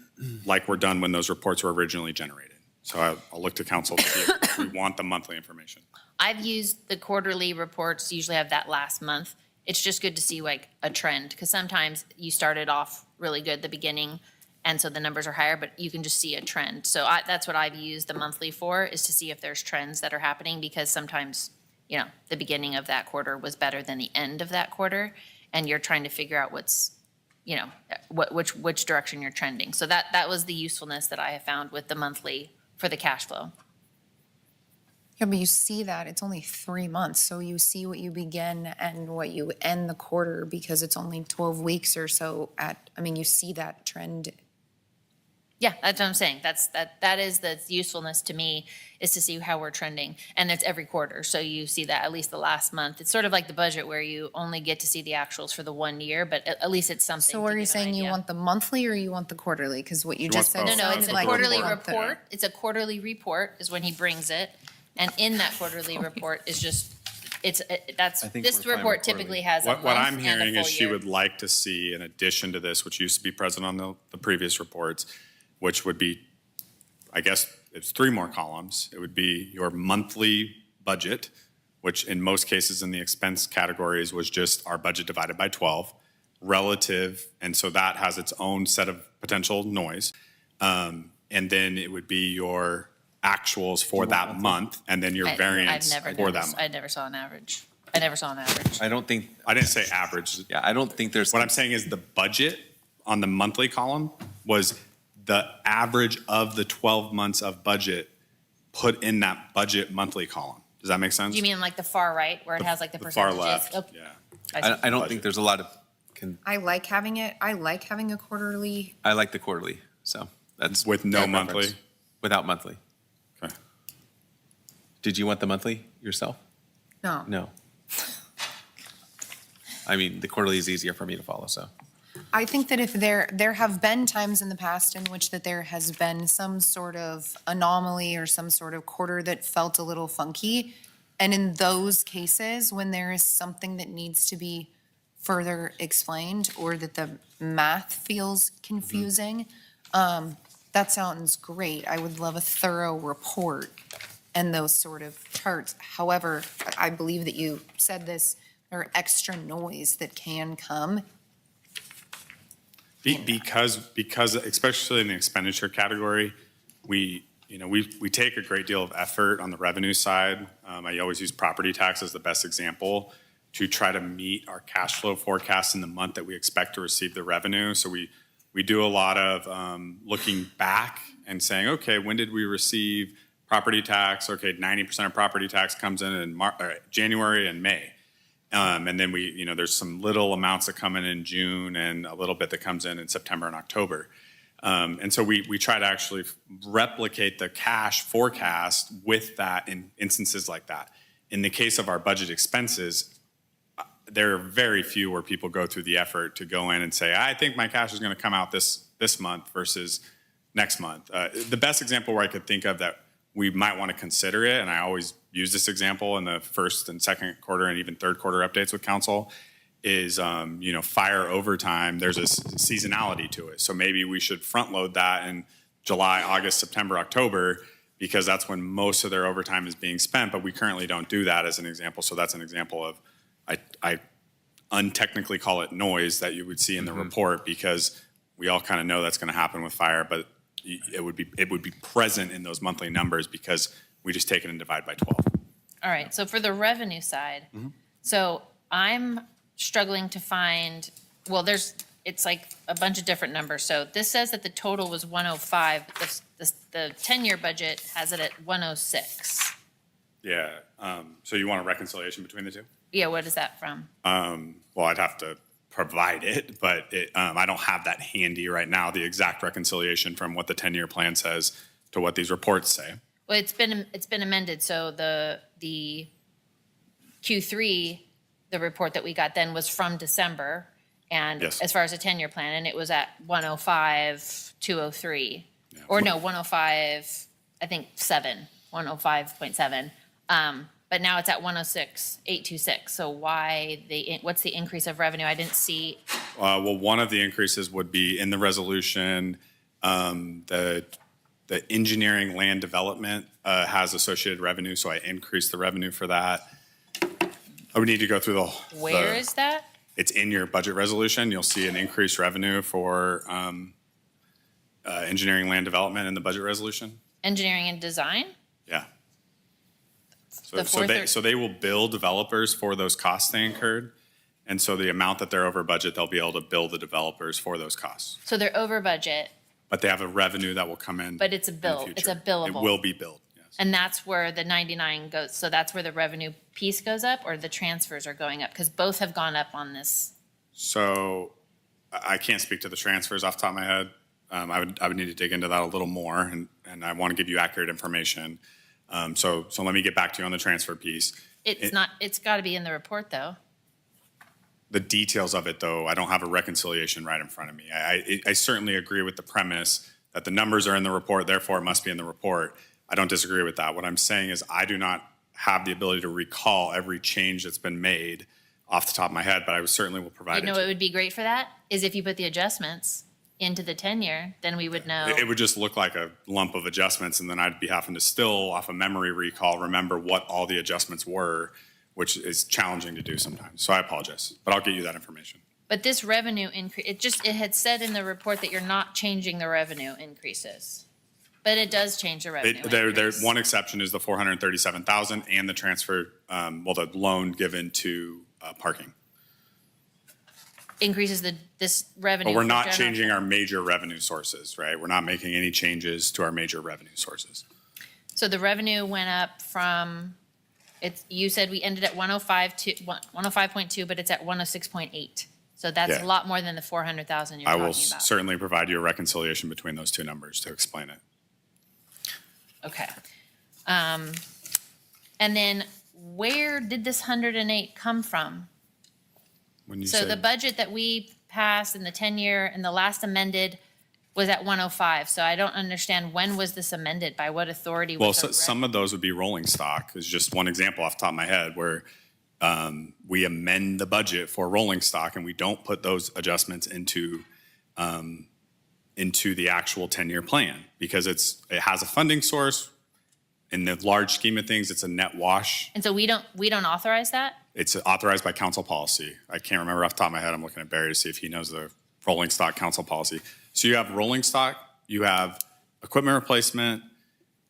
[SPEAKER 4] like were done when those reports were originally generated. So I'll look to council to see if we want the monthly information.
[SPEAKER 3] I've used the quarterly reports, usually have that last month. It's just good to see like a trend, because sometimes you started off really good at the beginning, and so the numbers are higher, but you can just see a trend. So that's what I've used the monthly for, is to see if there's trends that are happening, because sometimes, the beginning of that quarter was better than the end of that quarter, and you're trying to figure out what's, which direction you're trending. So that was the usefulness that I have found with the monthly for the cash flow.
[SPEAKER 5] Yeah, but you see that, it's only 3 months, so you see what you begin and what you end the quarter, because it's only 12 weeks or so you see that trend.
[SPEAKER 3] Yeah, that's what I'm saying. That is the usefulness to me, is to see how we're trending. And it's every quarter, so you see that at least the last month. It's sort of like the budget where you only get to see the actuals for the 1 year, but at least it's something.
[SPEAKER 5] So are you saying you want the monthly or you want the quarterly? Because what you
[SPEAKER 4] She
[SPEAKER 5] just
[SPEAKER 4] wants
[SPEAKER 5] said
[SPEAKER 4] both.
[SPEAKER 3] No, it's a
[SPEAKER 5] sounded like you
[SPEAKER 3] quarterly
[SPEAKER 5] want the-
[SPEAKER 3] report. It's a quarterly report is when he brings it. And in that quarterly report is just, this
[SPEAKER 7] we're fine
[SPEAKER 3] report
[SPEAKER 7] with
[SPEAKER 3] typically
[SPEAKER 7] quarterly.
[SPEAKER 3] has a month
[SPEAKER 4] What I'm
[SPEAKER 3] and a
[SPEAKER 4] hearing is
[SPEAKER 3] full
[SPEAKER 4] she
[SPEAKER 3] year.
[SPEAKER 4] would like to see, in addition to this, which used to be present on the previous reports, which would be, I guess, it's 3 more columns. It would be your monthly budget, which in most cases in the expense categories was just our budget divided by 12, relative, and so that has its own set of potential noise. And then it would be your actuals for that month, and then your variance for that month.
[SPEAKER 3] I never saw an average. I never saw an average.
[SPEAKER 7] I don't think,
[SPEAKER 4] I didn't say average.
[SPEAKER 7] yeah, I don't think there's,
[SPEAKER 4] What I'm saying is the budget on the monthly column was the average of the 12 months of budget put in that budget monthly column. Does that make sense?
[SPEAKER 3] Do you mean like the far right, where it has like the
[SPEAKER 4] The far
[SPEAKER 3] percentages?
[SPEAKER 4] left,
[SPEAKER 3] Oh,
[SPEAKER 4] yeah.
[SPEAKER 7] I don't think there's a lot of,
[SPEAKER 5] I like having a quarterly.
[SPEAKER 7] I like the quarterly, so that's.
[SPEAKER 4] With no
[SPEAKER 7] my
[SPEAKER 4] monthly?
[SPEAKER 7] preference. Without monthly.
[SPEAKER 4] Okay.
[SPEAKER 7] Did you want the monthly yourself?
[SPEAKER 5] No.
[SPEAKER 7] No. I mean, the quarterly is easier for me to follow, so.
[SPEAKER 5] I think that if there have been times in the past in which that there has been some sort of anomaly or some sort of quarter that felt a little funky. And in those cases, when there is something that needs to be further explained or that the math feels confusing, that sounds great. I would love a thorough report and those sort of charts. However, I believe that you said this, there are extra noise that can come.
[SPEAKER 4] Because especially in the expenditure category, we take a great deal of effort on the revenue side. I always use property tax as the best example to try to meet our cash flow forecast in the month that we expect to receive the revenue. So we do a lot of looking back and saying, okay, when did we receive property tax? Okay, 90% of property tax comes in January and May. And then there's some little amounts that come in June and a little bit that comes in September and October. And so we try to actually replicate the cash forecast with that in instances like that. In the case of our budget expenses, there are very few where people go through the effort to go in and say, I think my cash is going to come out this month versus next month. The best example where I could think of that we might want to consider it, and I always use this example in the first and second quarter and even third quarter updates with council, is fire overtime. There's a seasonality to it. So maybe we should front load that in July, August, September, October, because that's when most of their overtime is being spent, but we currently don't do that as an example. So that's an example of, I untechnically call it noise that you would see in the report, because We all kind of know that's going to happen with fire, but it would be present in those monthly numbers because we just take it and divide by 12.
[SPEAKER 3] All right, so for the revenue side, so I'm struggling to find, well, it's like a bunch of different numbers. So this says that the total was 105, but the 10-year budget has it at 106.
[SPEAKER 4] Yeah, so you want a reconciliation between the two?
[SPEAKER 3] Yeah, what is that from?
[SPEAKER 4] Well, I'd have to provide it, but I don't have that handy right now, the exact reconciliation from what the 10-year plan says to what these reports say.
[SPEAKER 3] Well, it's been amended, so the Q3, the report that we got then was from December, and
[SPEAKER 4] Yes.
[SPEAKER 3] as far as a 10-year plan, and it was at 105, 203. Or no, 105, I think 105.7. But now it's at 106, 826. So what's the increase of revenue? I didn't see.
[SPEAKER 4] Well, one of the increases would be in the resolution, the engineering land development has associated revenue, so I increased the revenue for that. I would need to go through
[SPEAKER 3] Where is that?
[SPEAKER 4] It's in your budget resolution. You'll see an increased revenue for engineering land development in the budget resolution.
[SPEAKER 3] Engineering and design?
[SPEAKER 4] Yeah.
[SPEAKER 3] The
[SPEAKER 4] So they will bill developers for those costs they incurred. And so the amount that they're over budget, they'll be able to bill the developers for those costs.
[SPEAKER 3] So they're over budget,
[SPEAKER 4] But they have a revenue that will come in.
[SPEAKER 3] but it's a
[SPEAKER 4] in the
[SPEAKER 3] bill, it's a
[SPEAKER 4] future.
[SPEAKER 3] billable.
[SPEAKER 4] It will be billed, yes.
[SPEAKER 3] And that's where the 99 goes, so that's where the revenue piece goes up, or the transfers are going up? Because both have gone up on this.
[SPEAKER 4] So I can't speak to the transfers off the top of my head. I would need to dig into that a little more, and I want to give you accurate information. So let me get back to you on the transfer piece.
[SPEAKER 3] It's got to be in the report, though.
[SPEAKER 4] The details of it, though, I don't have a reconciliation right in front of me. I certainly agree with the premise that the numbers are in the report, therefore it must be in the report. I don't disagree with that. What I'm saying is I do not have the ability to recall every change that's been made off the top of my head, but I certainly will provide
[SPEAKER 3] You
[SPEAKER 4] it
[SPEAKER 3] know
[SPEAKER 4] to
[SPEAKER 3] what
[SPEAKER 4] you.
[SPEAKER 3] would be great for that? Is if you put the adjustments into the 10-year, then we would know.
[SPEAKER 4] It would just look like a lump of adjustments, and then I'd be having to still, off a memory recall, remember what all the adjustments were, which is challenging to do sometimes. So I apologize, but I'll get you that information.
[SPEAKER 3] But this revenue increase, it had said in the report that you're not changing the revenue increases. But it does change the revenue increase.
[SPEAKER 4] One exception is the 437,000 and the transfer, the loan given to parking.
[SPEAKER 3] Increases this revenue.
[SPEAKER 4] But we're
[SPEAKER 3] for
[SPEAKER 4] not
[SPEAKER 3] general
[SPEAKER 4] changing
[SPEAKER 3] fund.
[SPEAKER 4] our major revenue sources, right? We're not making any changes to our major revenue sources.
[SPEAKER 3] So the revenue went up from, you said we ended at 105.2, but it's at 106.8. So that's
[SPEAKER 4] Yeah.
[SPEAKER 3] a lot more than the 400,000 you're
[SPEAKER 4] I
[SPEAKER 3] talking
[SPEAKER 4] will
[SPEAKER 3] about.
[SPEAKER 4] certainly provide you a reconciliation between those two numbers to explain it.
[SPEAKER 3] Okay. And then where did this 108 come from?
[SPEAKER 4] When you
[SPEAKER 3] So
[SPEAKER 4] say-
[SPEAKER 3] the budget that we passed in the 10-year and the last amended was at 105. So I don't understand, when was this amended? By what authority?
[SPEAKER 4] Well,
[SPEAKER 3] was the
[SPEAKER 4] some of those would be rolling stock, is just one example off the top of my head, where we amend the budget for rolling stock and we don't put those adjustments into the actual 10-year plan, because it has a funding source. In the large scheme of things, it's a net wash.
[SPEAKER 3] And so we don't authorize that?
[SPEAKER 4] It's authorized by council policy. I can't remember off the top of my head. I'm looking at Barry to see if he knows the rolling stock council policy. So you have rolling stock, you have equipment replacement,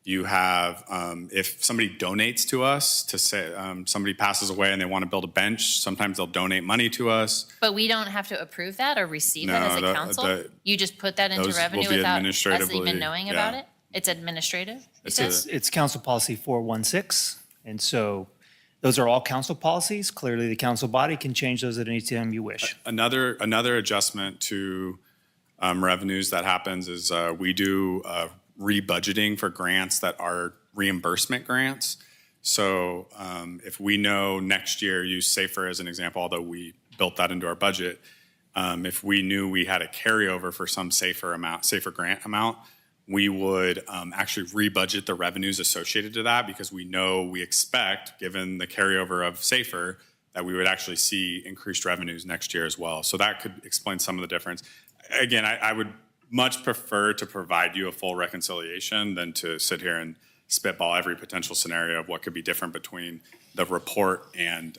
[SPEAKER 4] you have, if somebody donates to us, to say, somebody passes away and they want to build a bench, sometimes they'll donate money to us.
[SPEAKER 3] But we don't have to approve that or receive that as
[SPEAKER 4] No,
[SPEAKER 3] a council? You just put that into
[SPEAKER 4] those will
[SPEAKER 3] revenue
[SPEAKER 4] be
[SPEAKER 3] without us
[SPEAKER 4] administratively,
[SPEAKER 3] even knowing
[SPEAKER 4] yeah.
[SPEAKER 3] about it? It's administrative? you
[SPEAKER 4] It's
[SPEAKER 3] said?
[SPEAKER 8] It's council policy 416, and so those are all council policies. Clearly, the council body can change those at any time you wish.
[SPEAKER 4] Another adjustment to revenues that happens is we do rebudgeting for grants that are reimbursement grants. So if we know next year, use SAFER as an example, although we built that into our budget, if we knew we had a carryover for some SAFER grant amount, we would actually rebudget the revenues associated to that, because we expect, given the carryover of SAFER, that we would actually see increased revenues next year as well. So that could explain some of the difference. Again, I would much prefer to provide you a full reconciliation than to sit here and spitball every potential scenario of what could be different between the report and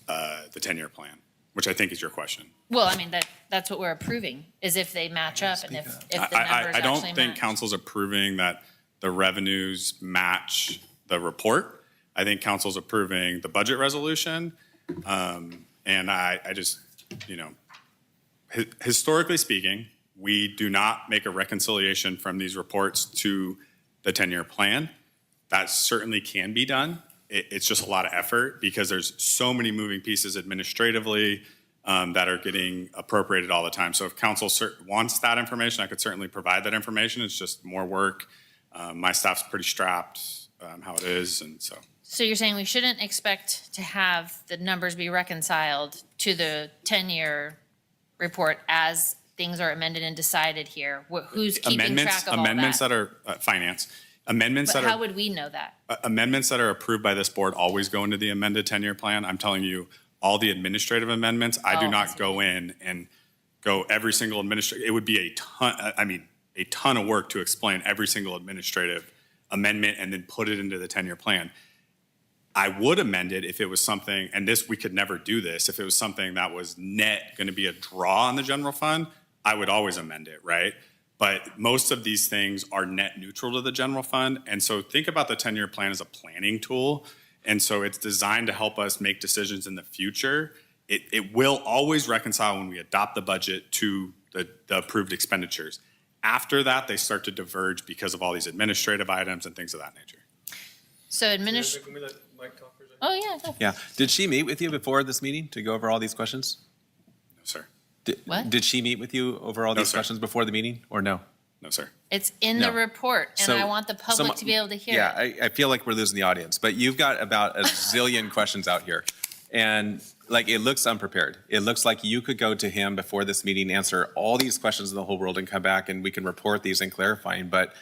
[SPEAKER 4] the 10-year plan. which I think is your question.
[SPEAKER 3] Well, I mean, that's what we're approving, is if they match up and if the numbers
[SPEAKER 4] I
[SPEAKER 3] actually
[SPEAKER 4] don't think
[SPEAKER 3] match.
[SPEAKER 4] council's approving that the revenues match the report. I think council's approving the budget resolution. And I just, historically speaking, we do not make a reconciliation from these reports to the 10-year plan. That certainly can be done. It's just a lot of effort because there's so many moving pieces administratively that are getting appropriated all the time. So if council wants that information, I could certainly provide that information. It's just more work. My staff's pretty strapped how it is, and so.
[SPEAKER 3] So you're saying we shouldn't expect to have the numbers be reconciled to the 10-year report as things are amended and decided here? Who's keeping track of all
[SPEAKER 4] Amendments
[SPEAKER 3] that?
[SPEAKER 4] that are finance. Amendments
[SPEAKER 3] But
[SPEAKER 4] that
[SPEAKER 3] how
[SPEAKER 4] are
[SPEAKER 3] would we know that?
[SPEAKER 4] amendments that are approved by this board always go into the amended 10-year plan. I'm telling you, all the administrative amendments, I do
[SPEAKER 3] Oh, I
[SPEAKER 4] not
[SPEAKER 3] see.
[SPEAKER 4] go in and go every single administrative. It would be a ton of work to explain every single administrative amendment and then put it into the 10-year plan. I would amend it if it was something, and we could never do this, if it was something that was net going to be a draw on the general fund, I would always amend it, right? But most of these things are net neutral to the general fund. And so think about the 10-year plan as a planning tool. And so it's designed to help us make decisions in the future. It will always reconcile when we adopt the budget to the approved expenditures. After that, they start to diverge because of all these administrative items and things of that nature.
[SPEAKER 3] So
[SPEAKER 6] Can we let Mike talk for a second?
[SPEAKER 3] oh, yeah, go.
[SPEAKER 7] Yeah. Did she meet with you before this meeting to go over all these questions?
[SPEAKER 4] No, sir.
[SPEAKER 3] What?
[SPEAKER 7] Did she meet with you over all
[SPEAKER 4] No,
[SPEAKER 7] these
[SPEAKER 4] sir.
[SPEAKER 7] questions before the meeting, or no?
[SPEAKER 4] No, sir.
[SPEAKER 3] It's in the
[SPEAKER 7] No.
[SPEAKER 3] report, and
[SPEAKER 7] So
[SPEAKER 3] I want the public
[SPEAKER 7] some-
[SPEAKER 3] to be able to hear
[SPEAKER 7] Yeah,
[SPEAKER 3] it.
[SPEAKER 7] I feel like we're losing the audience, but you've got about a zillion questions out here. And like, it looks unprepared. It looks like you could go to him before this meeting, answer all these questions in the whole world and come back and we can report these and clarifying, but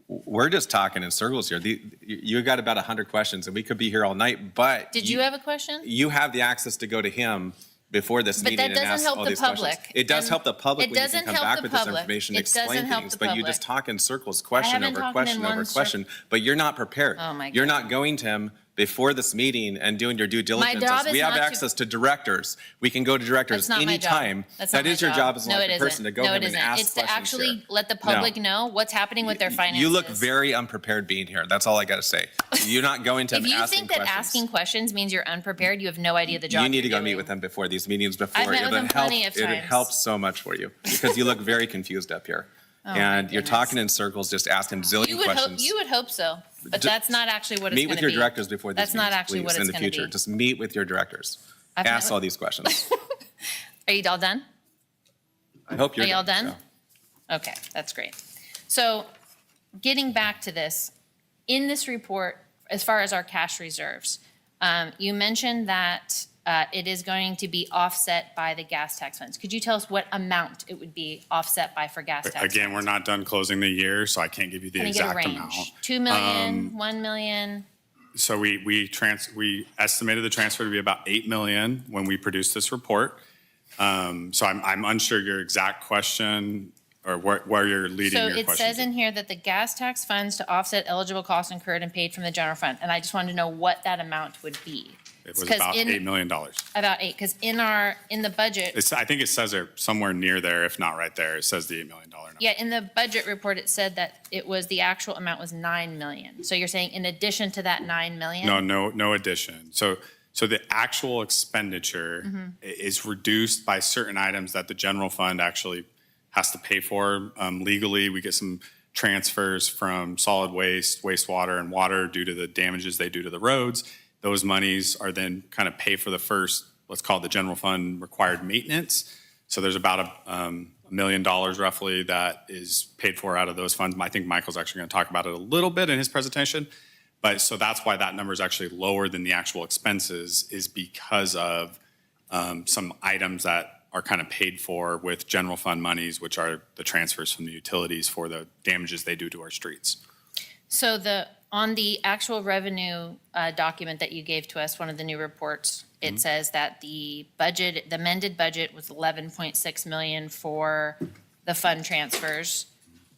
[SPEAKER 7] we're just talking in circles here. You got about 100 questions and we could be here all night, but.
[SPEAKER 3] Did you have a question?
[SPEAKER 7] You have the access to go to him before this
[SPEAKER 3] But
[SPEAKER 7] meeting
[SPEAKER 3] that
[SPEAKER 7] and
[SPEAKER 3] doesn't
[SPEAKER 7] ask
[SPEAKER 3] help
[SPEAKER 7] all
[SPEAKER 3] the
[SPEAKER 7] these questions.
[SPEAKER 3] public,
[SPEAKER 7] It does
[SPEAKER 3] and
[SPEAKER 7] help the public
[SPEAKER 3] it
[SPEAKER 7] when you
[SPEAKER 3] doesn't
[SPEAKER 7] can come
[SPEAKER 3] help
[SPEAKER 7] back
[SPEAKER 3] the
[SPEAKER 7] with this
[SPEAKER 3] public.
[SPEAKER 7] information,
[SPEAKER 3] It doesn't
[SPEAKER 7] explain
[SPEAKER 3] help
[SPEAKER 7] things,
[SPEAKER 3] the
[SPEAKER 7] but you just
[SPEAKER 3] public.
[SPEAKER 7] talk in circles, question
[SPEAKER 3] haven't
[SPEAKER 7] over
[SPEAKER 3] talked
[SPEAKER 7] question
[SPEAKER 3] in
[SPEAKER 7] over
[SPEAKER 3] one
[SPEAKER 7] question, but you're not prepared.
[SPEAKER 3] Oh, my
[SPEAKER 7] You're
[SPEAKER 3] God.
[SPEAKER 7] not going to him before this meeting and doing your due diligence.
[SPEAKER 3] job is
[SPEAKER 7] We have
[SPEAKER 3] not to-
[SPEAKER 7] access to directors. We can go to directors
[SPEAKER 3] That's not my job.
[SPEAKER 7] anytime.
[SPEAKER 3] That's not
[SPEAKER 7] That
[SPEAKER 3] my
[SPEAKER 7] is your job as an
[SPEAKER 3] No, it
[SPEAKER 7] elected
[SPEAKER 3] isn't.
[SPEAKER 7] person to go
[SPEAKER 3] No,
[SPEAKER 7] to
[SPEAKER 3] it
[SPEAKER 7] him and
[SPEAKER 3] isn't.
[SPEAKER 7] ask
[SPEAKER 3] It's to
[SPEAKER 7] questions here.
[SPEAKER 3] actually let the public know what's happening with their finances.
[SPEAKER 7] You look very unprepared being here. That's all I got to say. You're not going to him
[SPEAKER 3] If you
[SPEAKER 7] asking
[SPEAKER 3] think that
[SPEAKER 7] questions.
[SPEAKER 3] asking questions means you're unprepared, you have no idea the job
[SPEAKER 7] You need to
[SPEAKER 3] you're
[SPEAKER 7] go meet
[SPEAKER 3] doing.
[SPEAKER 7] with them before these meetings before.
[SPEAKER 3] I've met
[SPEAKER 7] It
[SPEAKER 3] with
[SPEAKER 7] would
[SPEAKER 3] him
[SPEAKER 7] help-
[SPEAKER 3] plenty of
[SPEAKER 7] It
[SPEAKER 3] times.
[SPEAKER 7] helps so much for you because you look very confused up here. And you're
[SPEAKER 3] goodness.
[SPEAKER 7] talking in circles, just asking zillion
[SPEAKER 3] You would hope,
[SPEAKER 7] questions.
[SPEAKER 3] you would hope so, but
[SPEAKER 7] D-
[SPEAKER 3] that's not actually what it's
[SPEAKER 7] Meet
[SPEAKER 3] going
[SPEAKER 7] with
[SPEAKER 3] to be.
[SPEAKER 7] your directors before these
[SPEAKER 3] That's not
[SPEAKER 7] meetings,
[SPEAKER 3] actually
[SPEAKER 7] please,
[SPEAKER 3] what
[SPEAKER 7] in
[SPEAKER 3] it's
[SPEAKER 7] the
[SPEAKER 3] going to
[SPEAKER 7] future.
[SPEAKER 3] be.
[SPEAKER 7] Just meet with your directors.
[SPEAKER 3] I've met
[SPEAKER 7] Ask
[SPEAKER 3] with-
[SPEAKER 7] all these questions.
[SPEAKER 3] Are you all done?
[SPEAKER 7] I hope you're
[SPEAKER 3] Are y'all
[SPEAKER 7] done,
[SPEAKER 3] done?
[SPEAKER 7] so.
[SPEAKER 3] Okay, that's great. So getting back to this, in this report, as far as our cash reserves, you mentioned that it is going to be offset by the gas tax funds. Could you tell us what amount it would be offset by for gas tax?
[SPEAKER 4] Again, we're
[SPEAKER 3] funds?
[SPEAKER 4] not done closing the year, so I can't give you the
[SPEAKER 3] Can I get a
[SPEAKER 4] exact
[SPEAKER 3] range?
[SPEAKER 4] amount.
[SPEAKER 3] 2 million, 1 million?
[SPEAKER 4] So we estimated the transfer to be about 8 million when we produced this report. So I'm unsure your exact question or where you're leading
[SPEAKER 3] So
[SPEAKER 4] your
[SPEAKER 3] it
[SPEAKER 4] question.
[SPEAKER 3] says in here that the gas tax funds to offset eligible costs incurred and paid from the general fund. And I just wanted to know what that amount would be.
[SPEAKER 4] It was
[SPEAKER 3] 'cause
[SPEAKER 4] about
[SPEAKER 3] in-
[SPEAKER 4] $8 million.
[SPEAKER 3] About 8, because in the budget,
[SPEAKER 4] I think it says it somewhere near there, if not right there. It says the $8 million number.
[SPEAKER 3] yeah, in the budget report, it said that it was, the actual amount was 9 million. So you're saying in addition to that 9 million?
[SPEAKER 4] No addition. So the actual expenditure is reduced by certain items that the general fund actually has to pay for. Legally, we get some transfers from solid waste, wastewater, and water due to the damages they do to the roads. Those monies are then kind of pay for the first, let's call it the general fund required maintenance. So there's about $1 million roughly that is paid for out of those funds. I think Michael's actually going to talk about it a little bit in his presentation. But so that's why that number is actually lower than the actual expenses, is because of some items that are kind of paid for with general fund monies, which are the transfers from the utilities for the damages they do to our streets.
[SPEAKER 3] So on the actual revenue document that you gave to us, one of the new reports, it says that the amended budget was 11.6 million for the fund transfers.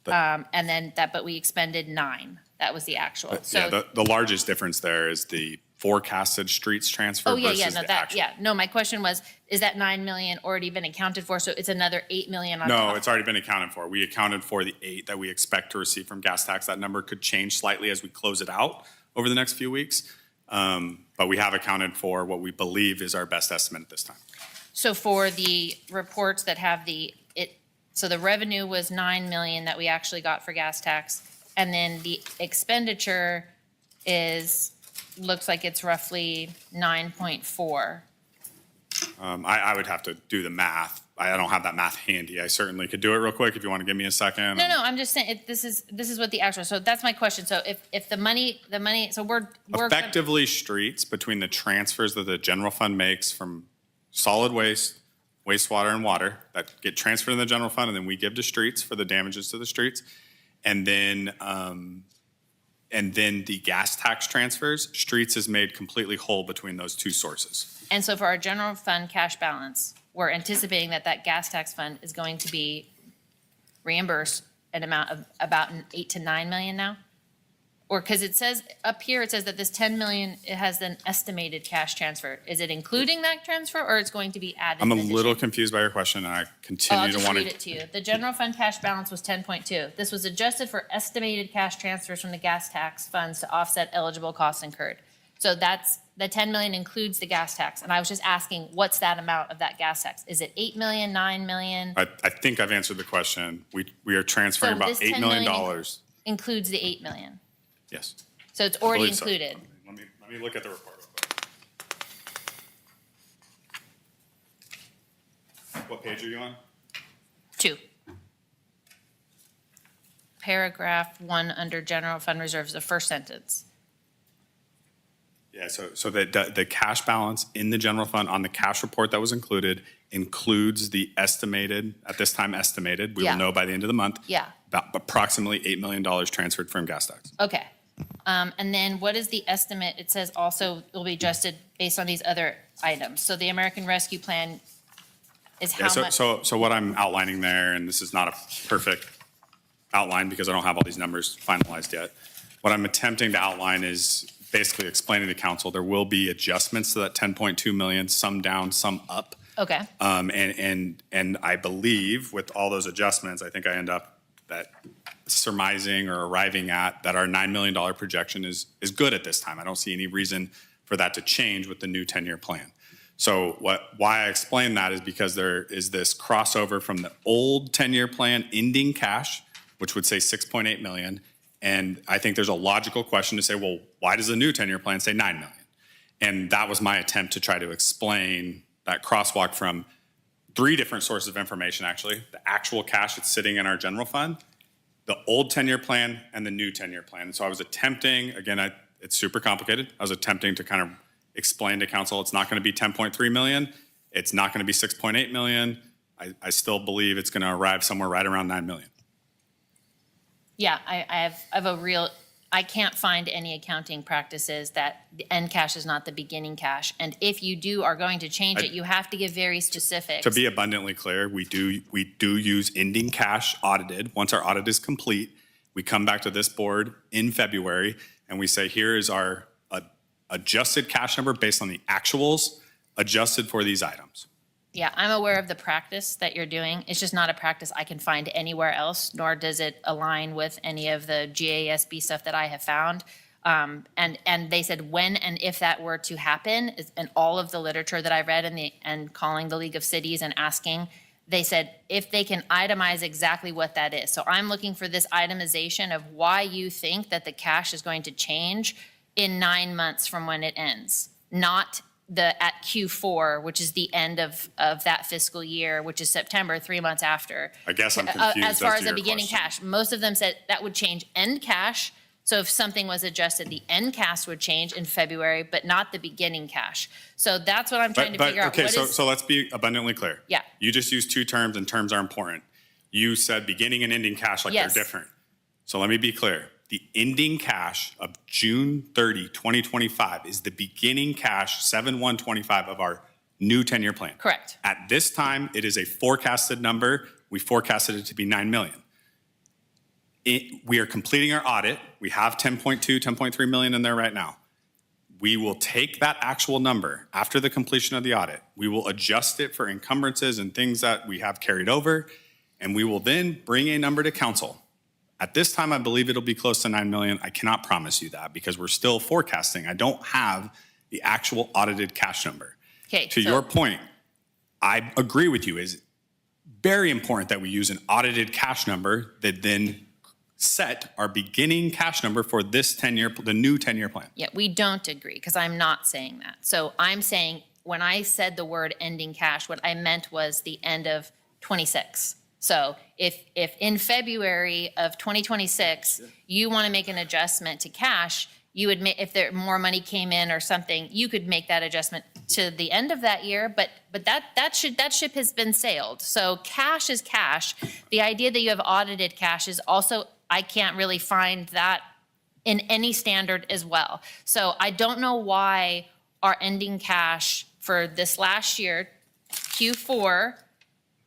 [SPEAKER 3] But we expended 9. That was the actual.
[SPEAKER 4] Yeah,
[SPEAKER 3] So
[SPEAKER 4] the largest difference there is the forecasted streets transfer
[SPEAKER 3] Oh, yeah,
[SPEAKER 4] versus
[SPEAKER 3] yeah, no,
[SPEAKER 4] the
[SPEAKER 3] that,
[SPEAKER 4] actual.
[SPEAKER 3] yeah. No, my question was, is that 9 million already been accounted for? So it's another 8 million on top?
[SPEAKER 4] No, it's already been accounted for. We accounted for the 8 that we expect to receive from gas tax. That number could change slightly as we close it out over the next few weeks. But we have accounted for what we believe is our best estimate at this time.
[SPEAKER 3] So for the reports that have so the revenue was 9 million that we actually got for gas tax, and then the expenditure looks like it's roughly 9.4.
[SPEAKER 4] I would have to do the math. I don't have that math handy. I certainly could do it real quick if you want to give me a second.
[SPEAKER 3] No, I'm just saying, this is what the actual, so that's my question. So if the money, so we're.
[SPEAKER 4] Effectively, streets, between the transfers that the general fund makes from solid waste, wastewater, and water that get transferred in the general fund, and then we give to streets for the damages to the streets. And then the gas tax transfers, streets is made completely whole between those two sources.
[SPEAKER 3] And so for our general fund cash balance, we're anticipating that gas tax fund is going to be reimbursed an amount of about 8 to 9 million now? Or, because it says, up here, it says that this 10 million, it has an estimated cash transfer. Is it including that transfer, or it's going to be added?
[SPEAKER 4] I'm a
[SPEAKER 3] in addition?
[SPEAKER 4] little confused by your question, and I
[SPEAKER 3] I'll
[SPEAKER 4] continue to
[SPEAKER 3] just
[SPEAKER 4] want
[SPEAKER 3] read it to you. The general fund cash balance was 10.2. This was adjusted for estimated cash transfers from the gas tax funds to offset eligible costs incurred. So the 10 million includes the gas tax. And I was just asking, what's that amount of that gas tax? Is it 8 million, 9 million?
[SPEAKER 4] I think I've answered the question. We are transferring
[SPEAKER 3] So
[SPEAKER 4] about
[SPEAKER 3] this
[SPEAKER 4] $8
[SPEAKER 3] $10
[SPEAKER 4] million.
[SPEAKER 3] million includes the 8 million.
[SPEAKER 4] Yes.
[SPEAKER 3] So it's already
[SPEAKER 4] believe so.
[SPEAKER 3] included.
[SPEAKER 4] Let me look at the report real quick. What page are you on?
[SPEAKER 3] 2. Paragraph 1 under general fund reserves, the first sentence.
[SPEAKER 4] Yeah, so the cash balance in the general fund on the cash report that was included includes the estimated, at this time estimated, we
[SPEAKER 3] Yeah.
[SPEAKER 4] will know by the end of the month.
[SPEAKER 3] Yeah.
[SPEAKER 4] About approximately $8 million transferred from gas tax.
[SPEAKER 3] Okay. And then what is the estimate? It says also will be adjusted based on these other items. So the American Rescue Plan is
[SPEAKER 4] Yeah,
[SPEAKER 3] how much?
[SPEAKER 4] so what I'm outlining there, and this is not a perfect outline because I don't have all these numbers finalized yet. What I'm attempting to outline is basically explaining to council, there will be adjustments to that 10.2 million, some down, some up.
[SPEAKER 3] Okay.
[SPEAKER 4] And I believe with all those adjustments, I think I end up that surmising or arriving at that our $9 million projection is good at this time. I don't see any reason for that to change with the new 10-year plan. So why I explain that is because there is this crossover from the old 10-year plan ending cash, which would say 6.8 million. And I think there's a logical question to say, well, why does the new 10-year plan say 9 million? And that was my attempt to try to explain that crosswalk from 3 different sources of information, actually. The actual cash that's sitting in our general fund, the old 10-year plan, and the new 10-year plan. And so I was attempting, again, it's super complicated. I was attempting to kind of explain to council, it's not going to be 10.3 million. It's not going to be 6.8 million. I still believe it's going to arrive somewhere right around 9 million.
[SPEAKER 3] Yeah, I have a real, I can't find any accounting practices that the end cash is not the beginning cash. And if you are going to change it, you have to give very specifics.
[SPEAKER 4] To be abundantly clear, we do use ending cash audited. Once our audit is complete, we come back to this board in February and we say, here is our adjusted cash number based on the actuals adjusted for these items.
[SPEAKER 3] Yeah, I'm aware of the practice that you're doing. It's just not a practice I can find anywhere else, nor does it align with any of the GASB stuff that I have found. And they said when and if that were to happen, and all of the literature that I read and calling the League of Cities and asking, they said if they can itemize exactly what that is. So I'm looking for this itemization of why you think that the cash is going to change in 9 months from when it ends, not at Q4, which is the end of that fiscal year, which is September, 3 months after.
[SPEAKER 4] I guess I'm confused
[SPEAKER 3] As far
[SPEAKER 4] as
[SPEAKER 3] as
[SPEAKER 4] to
[SPEAKER 3] the
[SPEAKER 4] your
[SPEAKER 3] beginning
[SPEAKER 4] question.
[SPEAKER 3] cash, most of them said that would change end cash. So if something was adjusted, the end cash would change in February, but not the beginning cash. So that's what I'm trying to figure out.
[SPEAKER 4] Okay,
[SPEAKER 3] What is-
[SPEAKER 4] so let's be abundantly clear.
[SPEAKER 3] Yeah.
[SPEAKER 4] You just used 2 terms and terms are important. You said beginning and ending cash like
[SPEAKER 3] Yes.
[SPEAKER 4] they're different. So let me be clear. The ending cash of June 30, 2025 is the beginning cash 7/1/25 of our new 10-year plan.
[SPEAKER 3] Correct.
[SPEAKER 4] At this time, it is a forecasted number. We forecasted it to be 9 million. We are completing our audit. We have 10.2, 10.3 million in there right now. we will take that actual number after the completion of the audit. We will adjust it for encumbrances and things that we have carried over, and we will then bring a number to council. At this time, I believe it'll be close to 9 million. I cannot promise you that because we're still forecasting. I don't have the actual audited cash number.
[SPEAKER 3] Okay.
[SPEAKER 4] To your point, I agree with you. It's very important that we use an audited cash number that then set our beginning cash number for this 10-year, the new 10-year plan.
[SPEAKER 3] Yeah, we don't agree because I'm not saying that. So I'm saying when I said the word ending cash, what I meant was the end of 26. So if in February of 2026, you want to make an adjustment to cash, you would make, if there more money came in or something, you could make that adjustment to the end of that year, but that ship has been sailed. So cash is cash. The idea that you have audited cash is also, I can't really find that in any standard as well. So I don't know why our ending cash for this last year, Q4,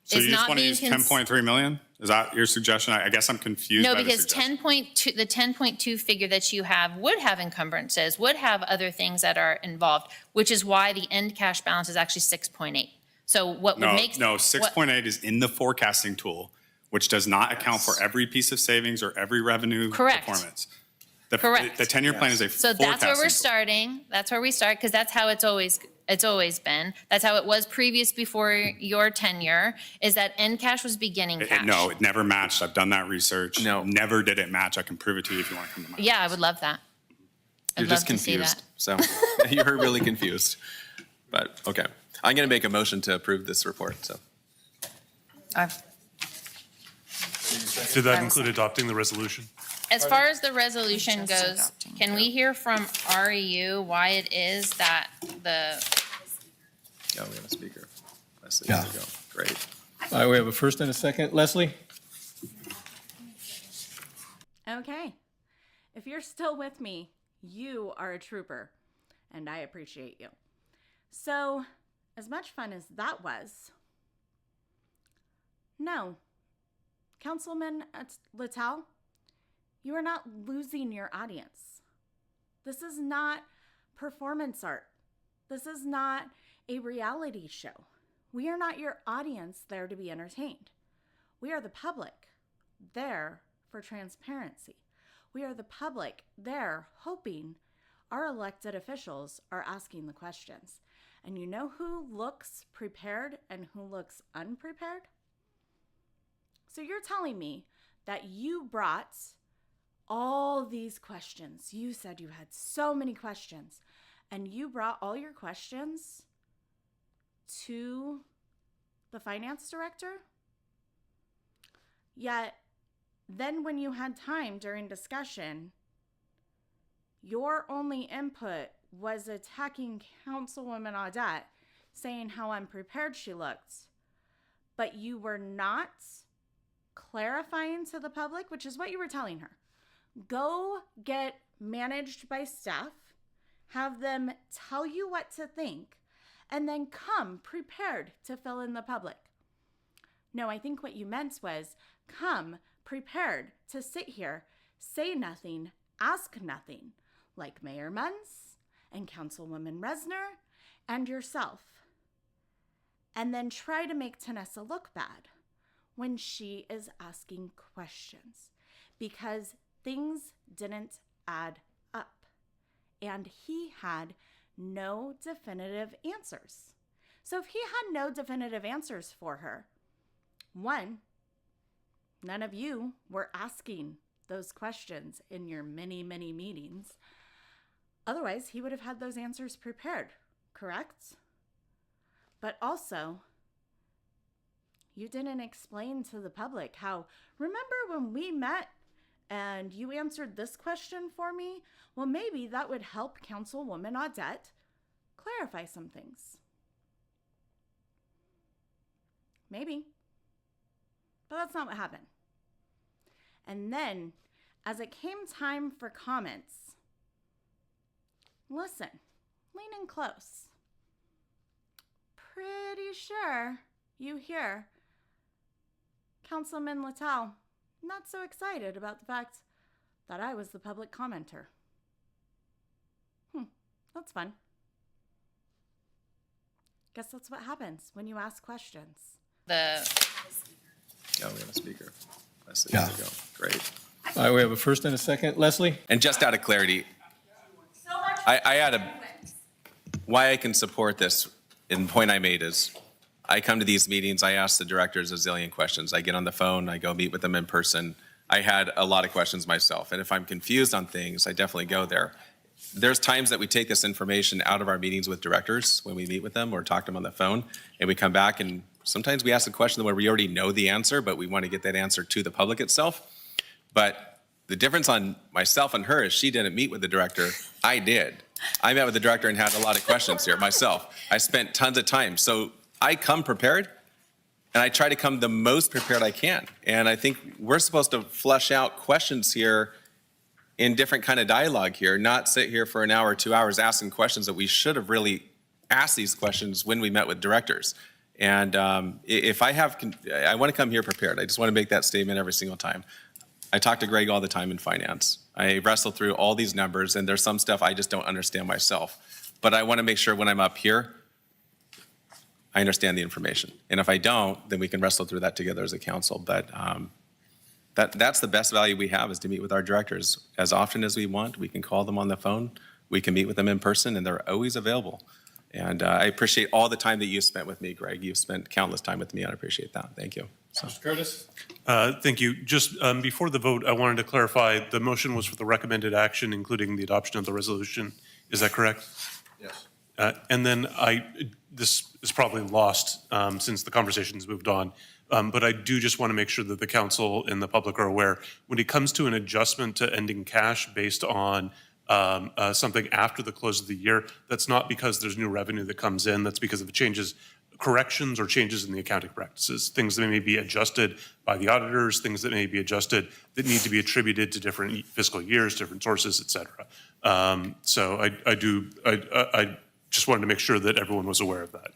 [SPEAKER 4] So
[SPEAKER 3] is
[SPEAKER 4] you just
[SPEAKER 3] not
[SPEAKER 4] want to
[SPEAKER 3] being
[SPEAKER 4] use 10.3 million? Is that your suggestion? I guess I'm confused
[SPEAKER 3] No,
[SPEAKER 4] by the
[SPEAKER 3] because
[SPEAKER 4] suggestion.
[SPEAKER 3] 10.2, the 10.2 figure that you have would have encumbrances, would have other things that are involved, which is why the end cash balance is actually 6.8. So what would
[SPEAKER 4] No,
[SPEAKER 3] make.
[SPEAKER 4] no,
[SPEAKER 3] what-
[SPEAKER 4] 6.8 is in the forecasting tool, which does not account for every piece of savings or every revenue
[SPEAKER 3] Correct.
[SPEAKER 4] performance.
[SPEAKER 3] Correct.
[SPEAKER 4] The 10-year plan is a
[SPEAKER 3] So
[SPEAKER 4] forecasting
[SPEAKER 3] that's where we're
[SPEAKER 4] tool.
[SPEAKER 3] starting. That's where we start, because that's how it's always been. That's how it was previous before your tenure, is that end cash was beginning cash.
[SPEAKER 4] No, it never matched. I've done that research.
[SPEAKER 7] No.
[SPEAKER 4] Never did it match. I can prove it to you if you want to come to my
[SPEAKER 3] Yeah, I would love that. I'd
[SPEAKER 7] You're just
[SPEAKER 3] love to see
[SPEAKER 7] confused.
[SPEAKER 3] that.
[SPEAKER 7] So you're really confused. But, okay. I'm going to make a motion to approve this report, so.
[SPEAKER 6] Did that include adopting the resolution?
[SPEAKER 3] As far as the resolution
[SPEAKER 5] Just
[SPEAKER 3] goes,
[SPEAKER 5] adopting.
[SPEAKER 3] can we hear from REU why it is that the,
[SPEAKER 7] Oh, we have a speaker. Leslie,
[SPEAKER 9] Yeah.
[SPEAKER 7] there you go. Great.
[SPEAKER 9] All right, we have a first and a second. Leslie?
[SPEAKER 1] Okay. If you're still with me, you are a trooper, and I appreciate you. So, as much fun as that was, no. Councilman Littell, you are not losing your audience. This is not performance art. This is not a reality show. We are not your audience there to be entertained. We are the public there for transparency. We are the public there hoping our elected officials are asking the questions. And you know who looks prepared and who looks unprepared? So you're telling me that you brought all these questions. You said you had so many questions, and you brought all your questions to the finance director? Yet, then when you had time during discussion, your only input was attacking Councilwoman Audette, saying how unprepared she looked. But you were not clarifying to the public, which is what you were telling her. Go get managed by staff, have them tell you what to think, and then come prepared to fill in the public. No, I think what you meant was come prepared to sit here, say nothing, ask nothing, like Mayor Munz and Councilwoman Resner and yourself. And then try to make Tanessa look bad when she is asking questions, because things didn't add up. And he had no definitive answers. So if he had no definitive answers for her, one, none of you were asking those questions in your many, many meetings. Otherwise, he would have had those answers prepared, correct? But also, you didn't explain to the public how, remember when we met and you answered this question for me? Well, maybe that would help Councilwoman Audette clarify some things. Maybe. But that's not what happened. And then, as it came time for comments, listen, lean in close. Pretty sure you hear Councilman Littell not so excited about the fact that I was the public commenter. That's fun. Guess that's what happens when you ask questions.
[SPEAKER 3] The,
[SPEAKER 7] Oh, we have a speaker. Leslie, there you go. Great.
[SPEAKER 9] All right, we have a first and a second. Leslie?
[SPEAKER 7] And just out of clarity, I had why I can support this, and the point I made is, I come to these meetings, I ask the directors a zillion questions. I get on the phone, I go meet with them in person. I had a lot of questions myself, and if I'm confused on things, I definitely go there. There's times that we take this information out of our meetings with directors when we meet with them or talk to them on the phone, and we come back and sometimes we ask a question where we already know the answer, but we want to get that answer to the public itself. But the difference on myself and her is she didn't meet with the director. I did. I met with the director and had a lot of questions here myself. I spent tons of time. So I come prepared, and I try to come the most prepared I can. And I think we're supposed to flesh out questions here in different kind of dialogue here, not sit here for an hour or 2 hours asking questions that we should have really asked these questions when we met with directors. And if I want to come here prepared. I just want to make that statement every single time. I talk to Greg all the time in finance. I wrestle through all these numbers, and there's some stuff I just don't understand myself. But I want to make sure when I'm up here, I understand the information. And if I don't, then we can wrestle through that together as a council. But that's the best value we have, is to meet with our directors as often as we want. We can call them on the phone. We can meet with them in person, and they're always available. And I appreciate all the time that you spent with me, Greg. You've spent countless time with me. I appreciate that. Thank you.
[SPEAKER 9] Mr. Curtis?
[SPEAKER 6] Thank you. Just before the vote, I wanted to clarify, the motion was for the recommended action, including the adoption of the resolution. Is that correct?
[SPEAKER 9] Yes.
[SPEAKER 6] And then this is probably lost since the conversation's moved on, but I do just want to make sure that the council and the public are aware, when it comes to an adjustment to ending cash based on something after the close of the year, that's not because there's new revenue that comes in, that's because of changes, corrections or changes in the accounting practices, things that may be adjusted by the auditors, things that may be adjusted that need to be attributed to different fiscal years, different sources, et cetera. So I just wanted to make sure that everyone was aware of that.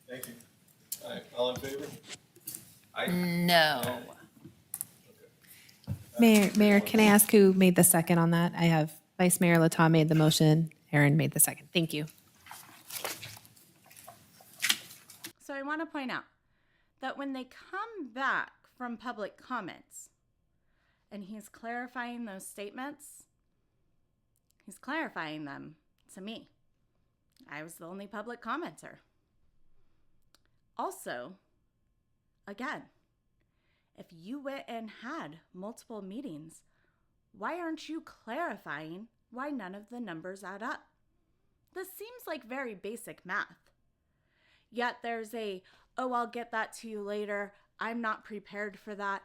[SPEAKER 9] Thank you. All right, all in favor?
[SPEAKER 3] no.
[SPEAKER 10] Mayor, can I ask who made the second on that? I have Vice Mayor Lata made the motion, Aaron made the second. Thank you.
[SPEAKER 1] So I want to point out that when they come back from public comments and he's clarifying those statements, he's clarifying them to me. I was the only public commenter. Also, again, if you went and had multiple meetings, why aren't you clarifying why none of the numbers add up? This seems like very basic math. Yet there's I'll get that to you later. I'm not prepared for that.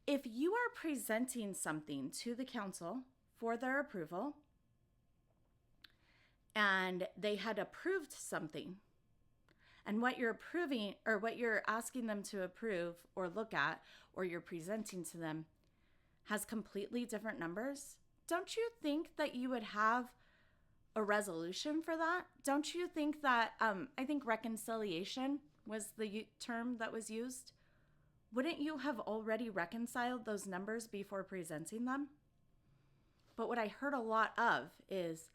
[SPEAKER 1] If you are presenting something to the council for their approval, and they had approved something, and what you're approving or what you're asking them to approve or look at or you're presenting to them has completely different numbers, don't you think that you would have a resolution for that? Don't you think that, I think reconciliation was the term that was used? Wouldn't you have already reconciled those numbers before presenting them? But what I heard a lot of is,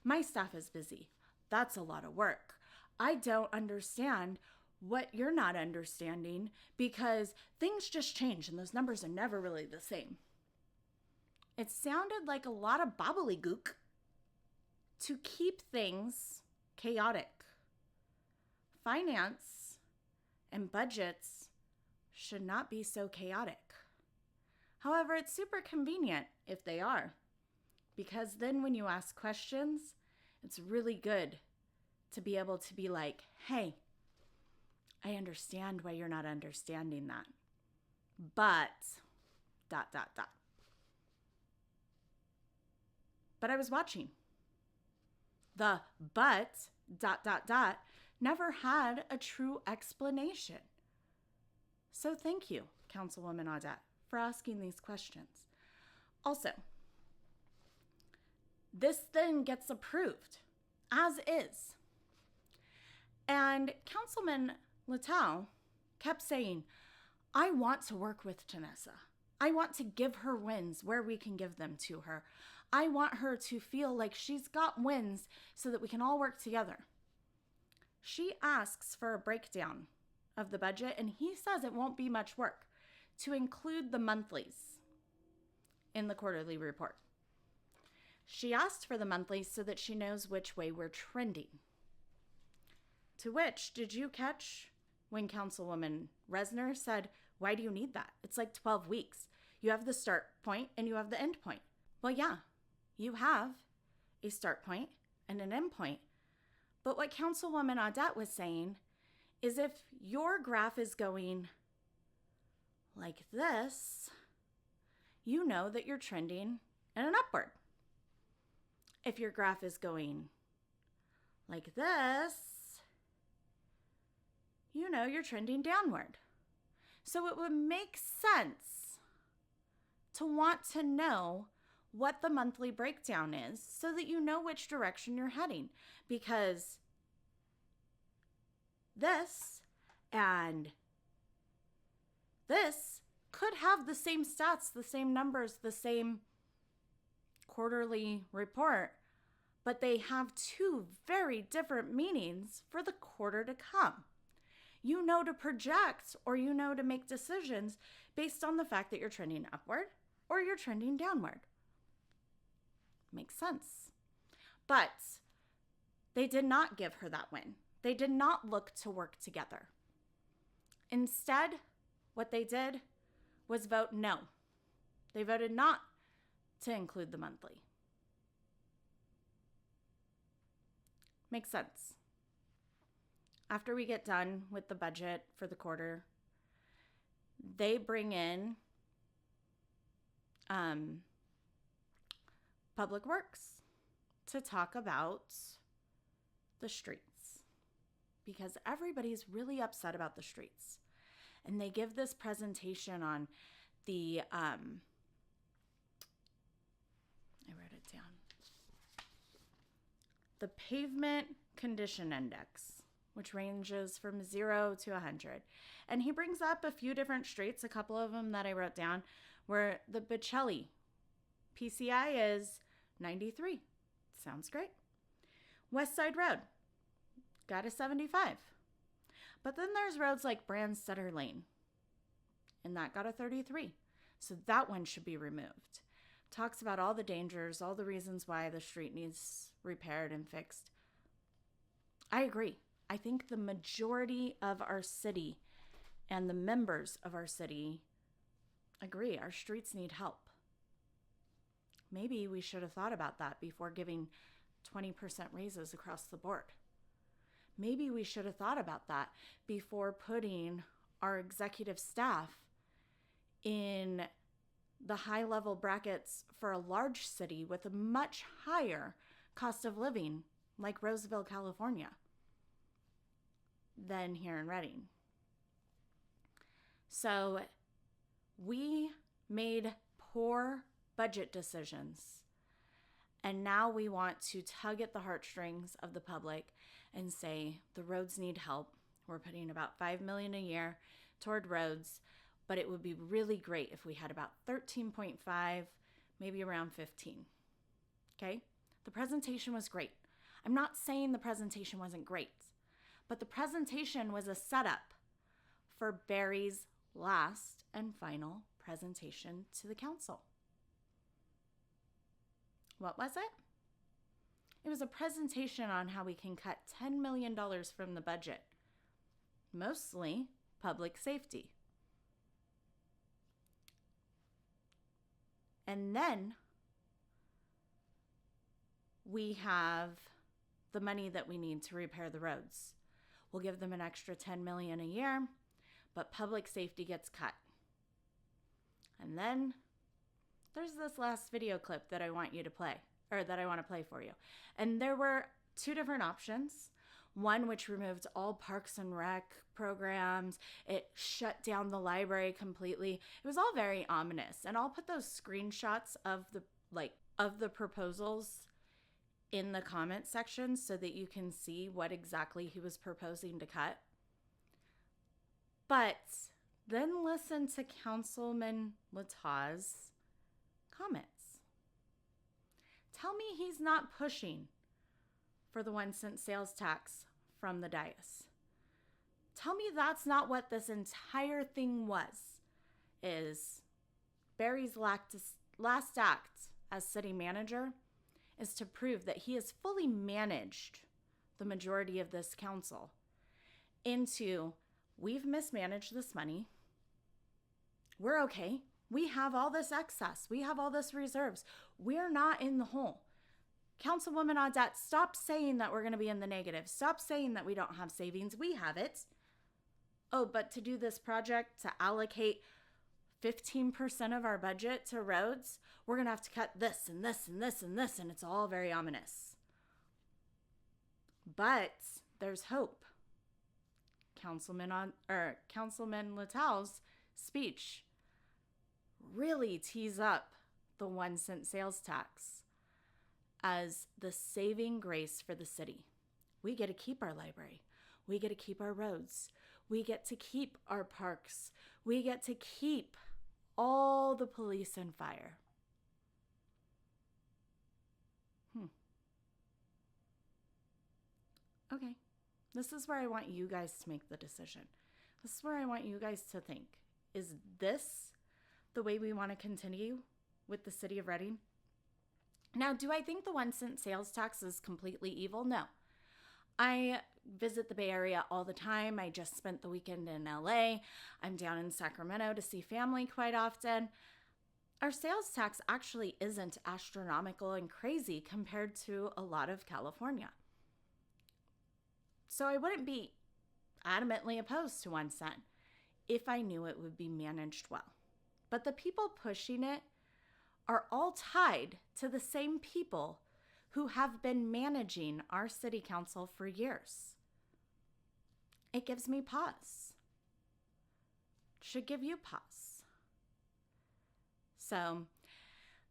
[SPEAKER 1] my staff is busy. That's a lot of work. I don't understand what you're not understanding because things just change and those numbers are never really the same. It sounded like a lot of gobbledygook to keep things chaotic. Finance and budgets should not be so chaotic. However, it's super convenient if they are, because then when you ask questions, it's really good to be able to be like, hey, I understand why you're not understanding that, but ... But I was watching. The but ... never had a true explanation. So thank you, Councilwoman Audette, for asking these questions. Also, this then gets approved as is. And Councilman Littell kept saying, I want to work with Janessa. I want to give her wins where we can give them to her. I want her to feel like she's got wins so that we can all work together. She asks for a breakdown of the budget, and he says it won't be much work to include the monthlies in the quarterly report. She asked for the monthlies so that she knows which way we're trending. To which, did you catch when Councilwoman Resner said, why do you need that? It's like 12 weeks. You have the start point and you have the end point. Well, yeah, you have a start point and an end point. But what Councilwoman Audette was saying is if your graph is going like this, you know that you're trending in an upward. If your graph is going like this, you know you're trending downward. So it would make sense to want to know what the monthly breakdown is so that you know which direction you're heading. Because this and this could have the same stats, the same numbers, the same quarterly report, but they have two very different meanings for the quarter to come. You know to project or you know to make decisions based on the fact that you're trending upward or you're trending downward. Makes sense. But they did not give her that win. They did not look to work together. Instead, what they did was vote no. They voted not to include the monthly. Makes sense. After we get done with the budget for the quarter, they bring in Public Works to talk about the streets because everybody's really upset about the streets. And they give this presentation on the, I wrote it down, the pavement condition index, which ranges from 0 to 100. And he brings up a few different streets, a couple of them that I wrote down, where the Bocelli PCI is 93. Sounds great. West Side Road got a 75. But then there's roads like Brandstetter Lane, and that got a 33. So that one should be removed. Talks about all the dangers, all the reasons why the street needs repaired and fixed. I agree. I think the majority of our city and the members of our city agree our streets need help. Maybe we should have thought about that before giving 20% raises across the board. Maybe we should have thought about that before putting our executive staff in the high-level brackets for a large city with a much higher cost of living, like Roseville, California, than here in Redding. So we made poor budget decisions, and now we want to tug at the heartstrings of the public and say the roads need help. We're putting about $5 million a year toward roads, but it would be really great if we had about 13.5, maybe around 15. Okay? The presentation was great. I'm not saying the presentation wasn't great, but the presentation was a setup for Barry's last and final presentation to the council. What was it? It was a presentation on how we can cut $10 million from the budget, mostly public safety. And then we have the money that we need to repair the roads. We'll give them an extra $10 million a year, but public safety gets cut. And then there's this last video clip that I want you to play, or that I want to play for you. And there were two different options. One which removed all Parks and Rec programs. It shut down the library completely. It was all very ominous. And I'll put those screenshots of the proposals in the comment section so that you can see what exactly he was proposing to cut. But then listen to Councilman Lataw's comments. Tell me he's not pushing for the 1 cent sales tax from the dais. Tell me that's not what this entire thing was, is Barry's last act as city manager is to prove that he has fully managed the majority of this council into, we've mismanaged this money. We're okay. We have all this excess. We have all this reserves. We're not in the hole. Councilwoman Audette, stop saying that we're going to be in the negative. Stop saying that we don't have savings. We have it. Oh, but to do this project, to allocate 15% of our budget to roads, we're going to have to cut this and this and this and this, and it's all very ominous. But there's hope. Councilman Littau's speech really tees up the 1 cent sales tax as the saving grace for the city. We get to keep our library. We get to keep our roads. We get to keep our parks. We get to keep all the police and fire. Okay, this is where I want you guys to make the decision. This is where I want you guys to think. Is this the way we want to continue with the city of Reading? Now, do I think the 1 cent sales tax is completely evil? No. I visit the Bay Area all the time. I just spent the weekend in LA. I'm down in Sacramento to see family quite often. Our sales tax actually isn't astronomical and crazy compared to a lot of California. So I wouldn't be adamantly opposed to 1 cent if I knew it would be managed well. But the people pushing it are all tied to the same people who have been managing our city council for years. It gives me pause. Should give you pause. So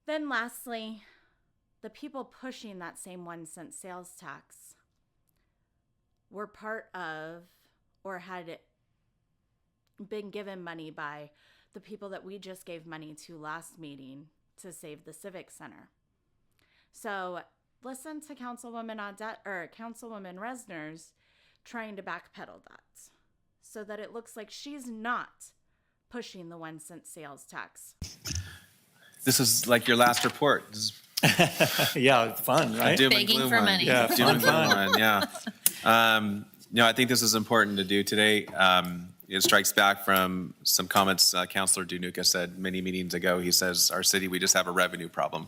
[SPEAKER 1] then lastly, the people pushing that same 1 cent sales tax were part of or had been given money by the people that we just gave money to last meeting to save the Civic Center. So listen to Councilwoman Audette or Councilwoman Resner's trying to backpedal that so that it looks like she's not pushing the 1 cent sales tax.
[SPEAKER 7] This is like your last report. This is
[SPEAKER 8] Yeah, it's fun, right?
[SPEAKER 7] doom and
[SPEAKER 3] Begging
[SPEAKER 7] gloom
[SPEAKER 3] for
[SPEAKER 7] one.
[SPEAKER 3] money.
[SPEAKER 8] Yeah,
[SPEAKER 7] Doom and gloom
[SPEAKER 8] fun.
[SPEAKER 7] one, yeah. I think this is important to do today. It strikes back from some comments Councilor Danuka said many meetings ago. He says, our city, we just have a revenue problem.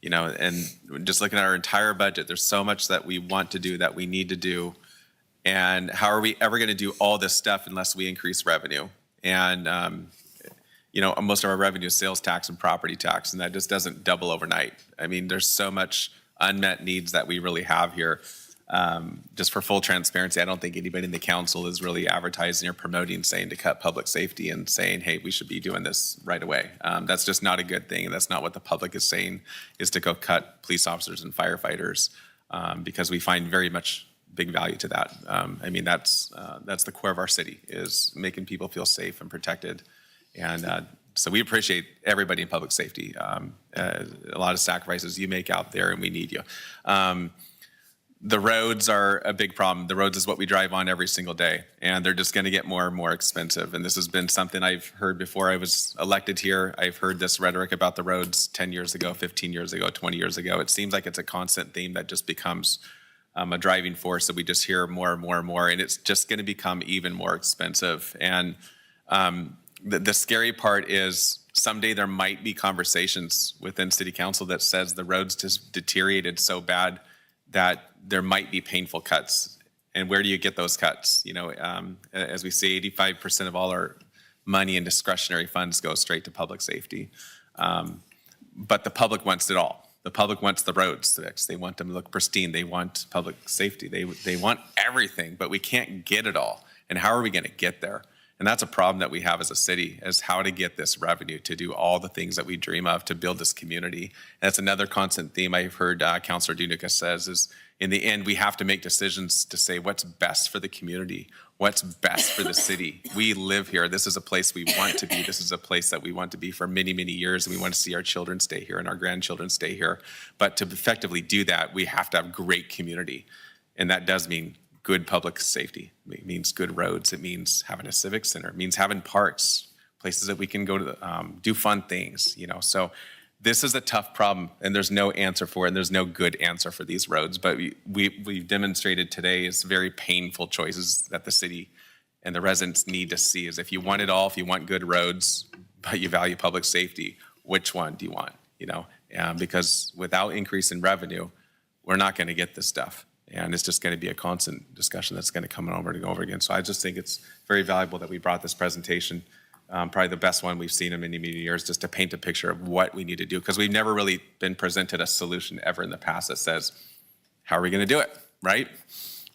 [SPEAKER 7] And just looking at our entire budget, there's so much that we want to do, that we need to do. And how are we ever going to do all this stuff unless we increase revenue? And, most of our revenue is sales tax and property tax, and that just doesn't double overnight. I mean, there's so much unmet needs that we really have here. Just for full transparency, I don't think anybody in the council is really advertising or promoting saying to cut public safety and saying, hey, we should be doing this right away. That's just not a good thing. And that's not what the public is saying, is to go cut police officers and firefighters, because we find very much big value to that. That's the core of our city, is making people feel safe and protected. And so we appreciate everybody in public safety. A lot of sacrifices you make out there, and we need you. The roads are a big problem. The roads is what we drive on every single day, and they're just going to get more and more expensive. And this has been something I've heard before I was elected here. I've heard this rhetoric about the roads 10 years ago, 15 years ago, 20 years ago. It seems like it's a constant theme that just becomes a driving force that we just hear more and more and more, and it's just going to become even more expensive. And the scary part is someday there might be conversations within city council that says the roads just deteriorated so bad that there might be painful cuts. And where do you get those cuts? As we see, 85% of all our money and discretionary funds go straight to public safety. But the public wants it all. The public wants the roads fixed. They want them to look pristine. They want public safety. They want everything, but we can't get it all. And how are we going to get there? And that's a problem that we have as a city, is how to get this revenue to do all the things that we dream of to build this community. And that's another constant theme I've heard Councilor Dunica says is, in the end, we have to make decisions to say what's best for the community, what's best for the city. We live here. This is a place we want to be. This is a place that we want to be for many, many years. And we want to see our children stay here and our grandchildren stay here. But to effectively do that, we have to have great community. And that does mean good public safety. It means good roads. It means having a civic center. It means having parks, places that we can go to do fun things, you know. So this is a tough problem, and there's no answer for it, and there's no good answer for these roads. But we've demonstrated today is very painful choices that the city and the residents need to see is if you want it all, if you want good roads, but you value public safety, which one do you want, you know? Because without increase in revenue, we're not going to get this stuff. And it's just going to be a constant discussion that's going to come over and over again. So I just think it's very valuable that we brought this presentation, probably the best one we've seen in many, many years, just to paint a picture of what we need to do. Because we've never really been presented a solution ever in the past that says, how are we going to do it, right?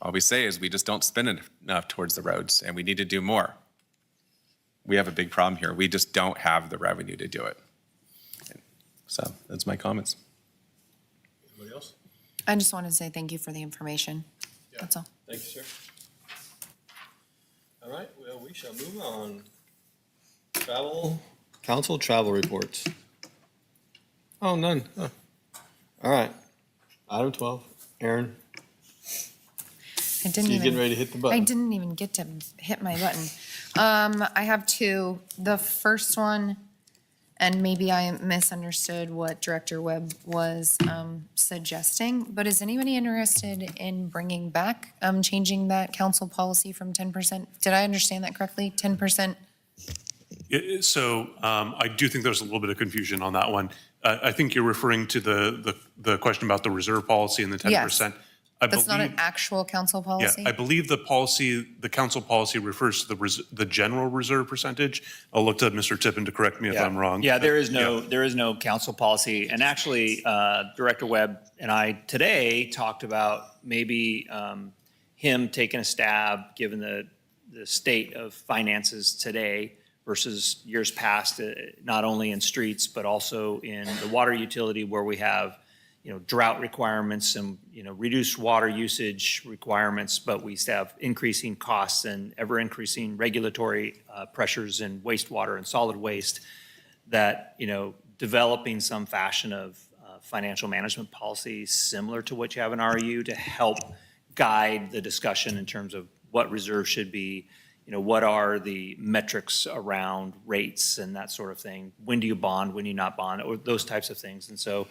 [SPEAKER 7] All we say is we just don't spend enough towards the roads, and we need to do more. We have a big problem here. We just don't have the revenue to do it. So that's my comments.
[SPEAKER 9] Anybody else?
[SPEAKER 5] I just wanted to say thank you for the information.
[SPEAKER 9] Yeah.
[SPEAKER 5] That's all.
[SPEAKER 9] Thank you, sir. All right, well, we shall move on. Council travel reports. Oh, none. Oh. All right. Item 12, Aaron.
[SPEAKER 5] I didn't
[SPEAKER 9] You
[SPEAKER 5] even.
[SPEAKER 9] getting ready to hit the
[SPEAKER 5] I
[SPEAKER 9] button?
[SPEAKER 5] didn't even get to hit my button. I have two. The first one, and maybe I misunderstood what Director Webb was suggesting, but is anybody interested in bringing back, changing that council policy from 10%? Did I understand that correctly? 10%?
[SPEAKER 6] So I do think there's a little bit of confusion on that one. I think you're referring to the question about the reserve policy and the 10%.
[SPEAKER 5] Yes.
[SPEAKER 6] I
[SPEAKER 5] That's not an
[SPEAKER 6] believe-
[SPEAKER 5] actual council policy?
[SPEAKER 6] Yeah, I believe the policy, the council policy refers to the general reserve percentage. I'll look to Mr. Tippen to correct me if I'm wrong.
[SPEAKER 8] Yeah, there is
[SPEAKER 6] Yeah.
[SPEAKER 8] no council policy. And actually, Director Webb and I today talked about maybe him taking a stab, given the state of finances today versus years past, not only in streets, but also in the water utility where we have, drought requirements and, reduced water usage requirements, but we have increasing costs and ever-increasing regulatory pressures in wastewater and solid waste that, developing some fashion of financial management policy similar to what you have in RU to help guide the discussion in terms of what reserve should be, what are the metrics around rates and that sort of thing. When do you bond, when do you not bond, or those types of things. And so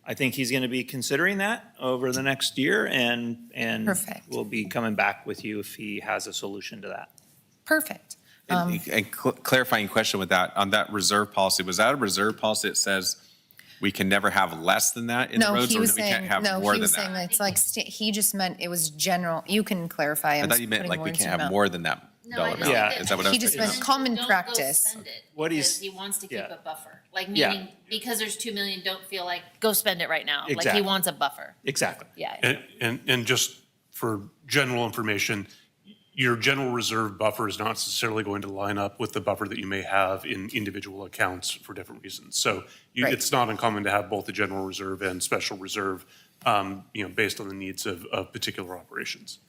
[SPEAKER 8] I think he's going to be considering that over the next year and
[SPEAKER 5] Perfect.
[SPEAKER 8] we'll be coming back with you if he has a solution to that.
[SPEAKER 5] Perfect.
[SPEAKER 7] And clarifying question with that, on that reserve policy, was that a reserve policy that says we can never have less than that in the
[SPEAKER 5] No,
[SPEAKER 7] roads,
[SPEAKER 5] he
[SPEAKER 7] or we
[SPEAKER 5] was
[SPEAKER 7] can't
[SPEAKER 5] saying,
[SPEAKER 7] have
[SPEAKER 5] no,
[SPEAKER 7] more
[SPEAKER 5] he
[SPEAKER 7] than
[SPEAKER 5] was saying
[SPEAKER 7] that?
[SPEAKER 5] it's like, he just meant it was general. You can clarify.
[SPEAKER 7] I
[SPEAKER 5] I'm
[SPEAKER 7] thought you meant
[SPEAKER 5] putting
[SPEAKER 7] like we
[SPEAKER 5] words
[SPEAKER 7] can't
[SPEAKER 5] in your
[SPEAKER 7] have
[SPEAKER 5] mouth.
[SPEAKER 7] more than that
[SPEAKER 3] No, I
[SPEAKER 7] dollar
[SPEAKER 3] just
[SPEAKER 7] amount.
[SPEAKER 8] Yeah.
[SPEAKER 3] think
[SPEAKER 7] Is that what I
[SPEAKER 5] He
[SPEAKER 7] was
[SPEAKER 5] just
[SPEAKER 7] thinking?
[SPEAKER 5] meant common
[SPEAKER 3] Don't go
[SPEAKER 5] practice.
[SPEAKER 3] spend it,
[SPEAKER 8] What he's-
[SPEAKER 3] because he wants to keep
[SPEAKER 8] yeah.
[SPEAKER 3] a buffer. Like,
[SPEAKER 8] Yeah.
[SPEAKER 3] meaning, because there's 2 million, don't feel like, go spend it right now. Like,
[SPEAKER 8] Exactly.
[SPEAKER 3] he wants a buffer.
[SPEAKER 8] Exactly.
[SPEAKER 3] Yeah.
[SPEAKER 6] And just for general information, your general reserve buffer is not necessarily going to line up with the buffer that you may have in individual accounts for different reasons. So
[SPEAKER 5] Right.
[SPEAKER 6] it's not uncommon to have both the general reserve and special reserve, based on the needs of particular operations.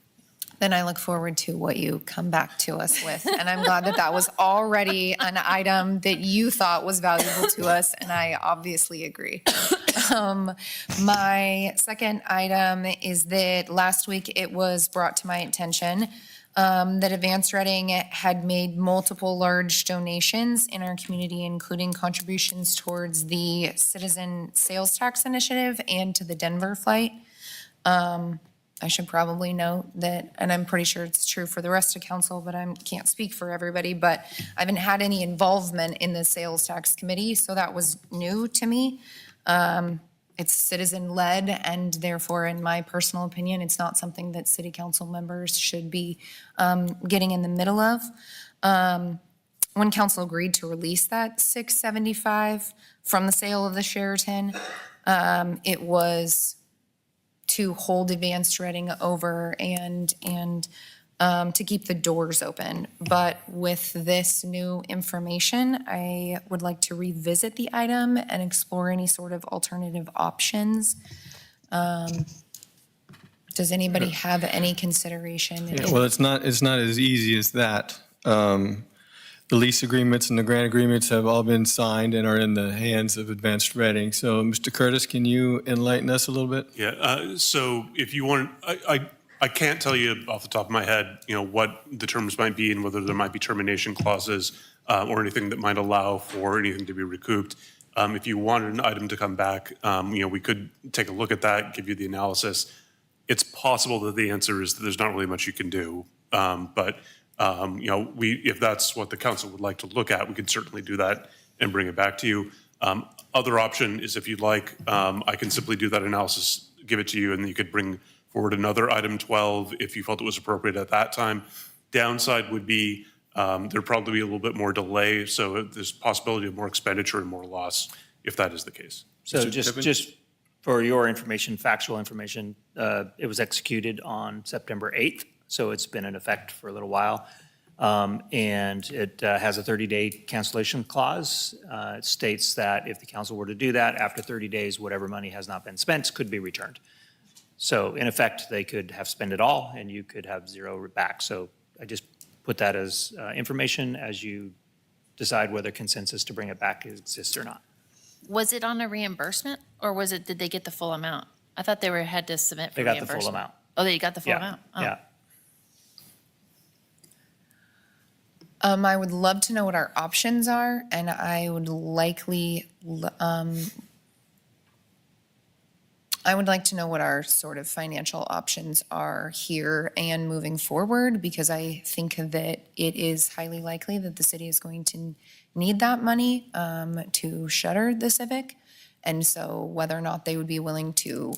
[SPEAKER 5] Then I look forward to what you come back to us with. And I'm glad that that was already an item that you thought was valuable to us, and I obviously agree. My second item is that last week it was brought to my attention that Advanced Reading had made multiple large donations in our community, including contributions towards the Citizen Sales Tax Initiative and to the Denver flight. I should probably note that, and I'm pretty sure it's true for the rest of council, but I can't speak for everybody, but I haven't had any involvement in the sales tax committee, so that was new to me. It's citizen-led, and therefore, in my personal opinion, it's not something that city council members should be getting in the middle of. When council agreed to release that $675 from the sale of the Sheraton, it was to hold Advanced Reading over and to keep the doors open. But with this new information, I would like to revisit the item and explore any sort of alternative options. Does anybody have any consideration?
[SPEAKER 9] Yeah, well, it's not as easy as that. The lease agreements and the grant agreements have all been signed and are in the hands of Advanced Reading. So, Mr. Curtis, can you enlighten us a little bit?
[SPEAKER 6] Yeah, so if you want, I can't tell you off the top of my head, what the terms might be and whether there might be termination clauses or anything that might allow for anything to be recouped. If you wanted an item to come back, we could take a look at that, give you the analysis. It's possible that the answer is that there's not really much you can do, but if that's what the council would like to look at, we could certainly do that and bring it back to you. Other option is if you'd like, I can simply do that analysis, give it to you, and you could bring forward another item 12 if you felt it was appropriate at that time. Downside would be there'd probably be a little bit more delay, so there's possibility of more expenditure and more loss if that is the case.
[SPEAKER 8] So
[SPEAKER 9] Mr. Tippen?
[SPEAKER 8] just for your information, factual information, it was executed on September 8th, so it's been in effect for a little while. And it has a 30-day cancellation clause. It states that if the council were to do that, after 30 days, whatever money has not been spent could be returned. So in effect, they could have spent it all and you could have zero back. So I just put that as information as you decide whether consensus to bring it back exists or not.
[SPEAKER 3] Was it on a reimbursement or did they get the full amount? I thought they had to submit for
[SPEAKER 8] They got the
[SPEAKER 3] reimbursement.
[SPEAKER 8] full amount.
[SPEAKER 3] Oh, they got the full
[SPEAKER 8] Yeah,
[SPEAKER 3] amount? Oh.
[SPEAKER 8] yeah.
[SPEAKER 5] I would love to know what our options are, and I would like to know what our sort of financial options are here and moving forward, because I think that it is highly likely that the city is going to need that money to shutter the Civic. And so whether or not they would be willing to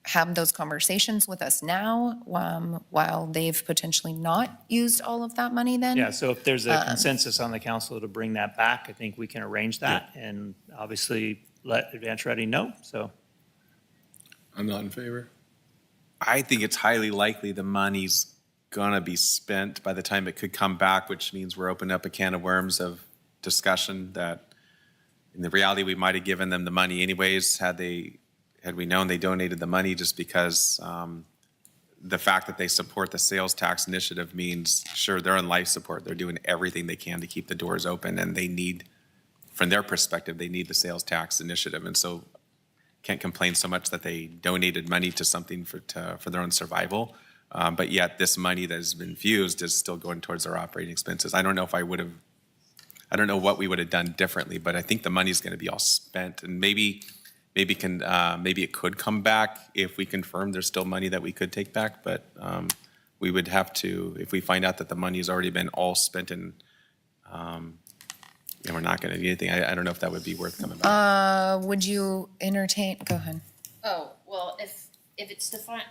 [SPEAKER 5] have those conversations with us now while they've potentially not used all of that money then.
[SPEAKER 8] Yeah, so if there's a consensus on the council to bring that back, I think we can arrange that and obviously let Advance Ready know, so.
[SPEAKER 9] I'm not in favor.
[SPEAKER 7] I think it's highly likely the money's gonna be spent by the time it could come back, which means we're opening up a can of worms of discussion that in the reality, we might have given them the money anyways had we known they donated the money, just because the fact that they support the sales tax initiative means, sure, they're on life support. They're doing everything they can to keep the doors open, and they need, from their perspective, they need the sales tax initiative. And so can't complain so much that they donated money to something for their own survival. But yet this money that has been fused is still going towards their operating expenses. I don't know what we would have done differently, but I think the money's going to be all spent, and maybe it could come back if we confirm there's still money that we could take back. But we would have to, if we find out that the money's already been all spent and we're not going to do anything, I don't know if that would be worth coming back.
[SPEAKER 5] Would you entertain, go ahead.
[SPEAKER 3] Oh, well, if it's defined,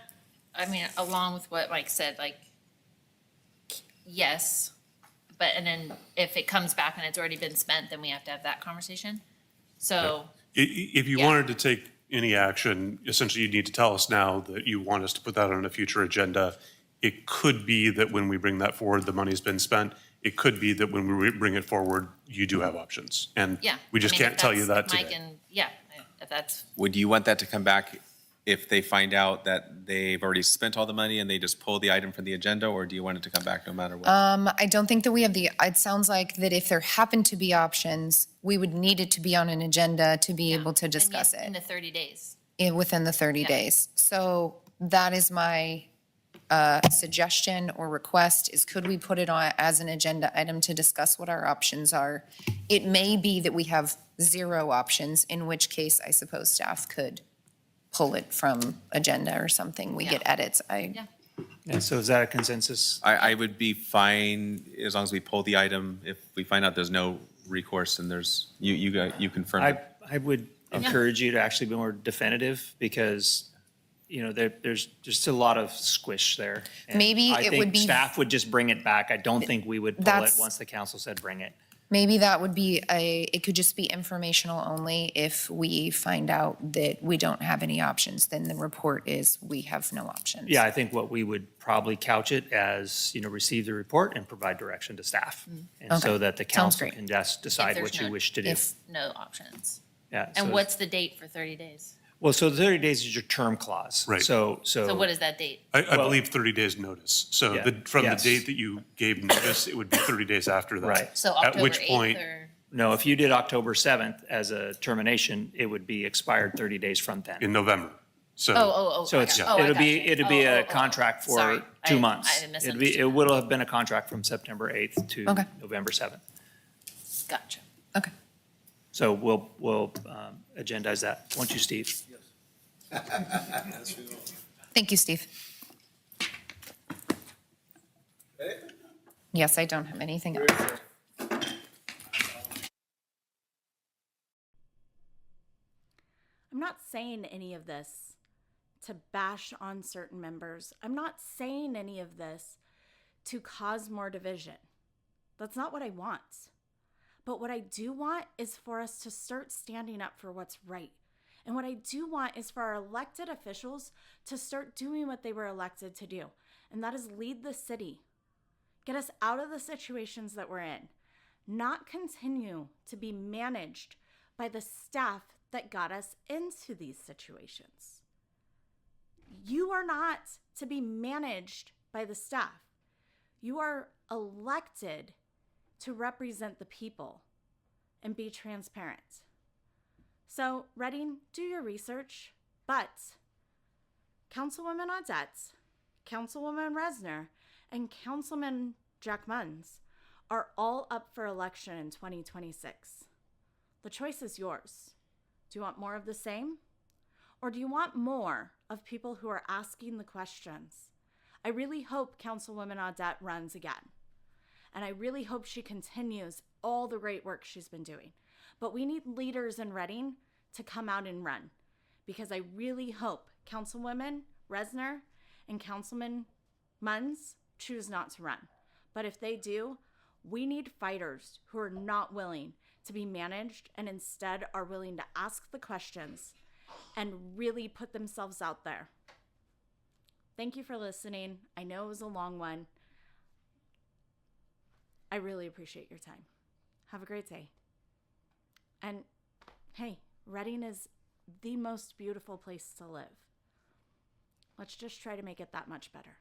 [SPEAKER 3] I mean, along with what Mike said, like, yes, but, and then if it comes back and it's already been spent, then we have to have that conversation. So.
[SPEAKER 6] If you
[SPEAKER 3] Yeah.
[SPEAKER 6] wanted to take any action, essentially you need to tell us now that you want us to put that on a future agenda. It could be that when we bring that forward, the money's been spent. It could be that when we bring it forward, you do have options. And
[SPEAKER 3] Yeah.
[SPEAKER 6] we just
[SPEAKER 3] I mean,
[SPEAKER 6] can't tell you that
[SPEAKER 3] Mike
[SPEAKER 6] today.
[SPEAKER 3] and, yeah, if that's,
[SPEAKER 7] Would you want that to come back if they find out that they've already spent all the money and they just pull the item from the agenda, or do you want it to come back no matter what?
[SPEAKER 5] I don't think that we have it sounds like that if there happen to be options, we would need it to be on an agenda to be able to discuss
[SPEAKER 3] in
[SPEAKER 5] it
[SPEAKER 3] the 30 days.
[SPEAKER 5] within the 30
[SPEAKER 3] Yeah.
[SPEAKER 5] days. So that is my suggestion or request, is could we put it on as an agenda item to discuss what our options are? It may be that we have zero options, in which case I suppose staff could pull it from agenda or something. We get edits.
[SPEAKER 3] Yeah.
[SPEAKER 8] Yeah, so is that a consensus?
[SPEAKER 7] I would be fine as long as we pull the item. If we find out there's no recourse and there's, you confirm it.
[SPEAKER 8] I would encourage you to actually be more definitive because, there's just a lot of squish there. And
[SPEAKER 5] Maybe
[SPEAKER 8] I
[SPEAKER 5] it
[SPEAKER 8] think
[SPEAKER 5] would be-
[SPEAKER 8] staff would just bring it back. I don't think we would pull it
[SPEAKER 5] That's-
[SPEAKER 8] once the council said bring it.
[SPEAKER 5] Maybe that would be it could just be informational only. If we find out that we don't have any options, then the report is we have no options.
[SPEAKER 8] Yeah, I think what we would probably couch it as, receive the report and provide direction to staff. And so
[SPEAKER 5] Okay.
[SPEAKER 8] that the
[SPEAKER 5] Sounds
[SPEAKER 8] council
[SPEAKER 5] great.
[SPEAKER 8] can just decide
[SPEAKER 3] there's
[SPEAKER 8] what you
[SPEAKER 3] none.
[SPEAKER 8] wish to do.
[SPEAKER 5] If,
[SPEAKER 3] No options.
[SPEAKER 8] Yeah,
[SPEAKER 3] And
[SPEAKER 8] so-
[SPEAKER 3] what's the date for 30 days?
[SPEAKER 8] Well, so the 30 days is your term clause.
[SPEAKER 6] Right.
[SPEAKER 8] So
[SPEAKER 3] what is that date?
[SPEAKER 6] I believe 30 days notice. So
[SPEAKER 8] Yeah,
[SPEAKER 6] from the
[SPEAKER 8] yes.
[SPEAKER 6] date that you gave notice, it would be 30 days after that.
[SPEAKER 8] Right.
[SPEAKER 3] So
[SPEAKER 6] At
[SPEAKER 3] October
[SPEAKER 6] which
[SPEAKER 3] 8th
[SPEAKER 6] point,
[SPEAKER 3] or?
[SPEAKER 8] No, if you did October 7th as a termination, it would be expired 30 days from then.
[SPEAKER 6] in November. So.
[SPEAKER 8] So
[SPEAKER 3] I
[SPEAKER 8] it's,
[SPEAKER 3] got you.
[SPEAKER 8] it'll be,
[SPEAKER 3] Oh,
[SPEAKER 8] it'll be
[SPEAKER 3] oh,
[SPEAKER 8] a
[SPEAKER 3] oh, oh.
[SPEAKER 8] contract for
[SPEAKER 3] Sorry.
[SPEAKER 8] 2
[SPEAKER 3] I
[SPEAKER 8] months.
[SPEAKER 3] misunderstood.
[SPEAKER 8] It will have been a contract from September 8th to
[SPEAKER 5] Okay.
[SPEAKER 8] November 7th.
[SPEAKER 3] Gotcha.
[SPEAKER 5] okay.
[SPEAKER 8] So we'll agendize that. Won't you, Steve?
[SPEAKER 5] Thank you, Steve. Yes, I don't have anything else.
[SPEAKER 1] I'm not saying any of this to bash on certain members. I'm not saying any of this to cause more division. That's not what I want. But what I do want is for us to start standing up for what's right. And what I do want is for our elected officials to start doing what they were elected to do. And that is lead the city. Get us out of the situations that we're in. Not continue to be managed by the staff that got us into these situations. You are not to be managed by the staff. You are elected to represent the people and be transparent. So, Reading, do your research, but Councilwoman Audette, Councilwoman Resner, and Councilman Jack Munns are all up for election in 2026. The choice is yours. Do you want more of the same? Or do you want more of people who are asking the questions? I really hope Councilwoman Audette runs again. And I really hope she continues all the great work she's been doing. But we need leaders in Reading to come out and run. Because I really hope Councilwoman Resner and Councilman Munns choose not to run. But if they do, we need fighters who are not willing to be managed and instead are willing to ask the questions and really put themselves out there. Thank you for listening. I know it was a long one. I really appreciate your time. Have a great day. And hey, Reading is the most beautiful place to live. Let's just try to make it that much better.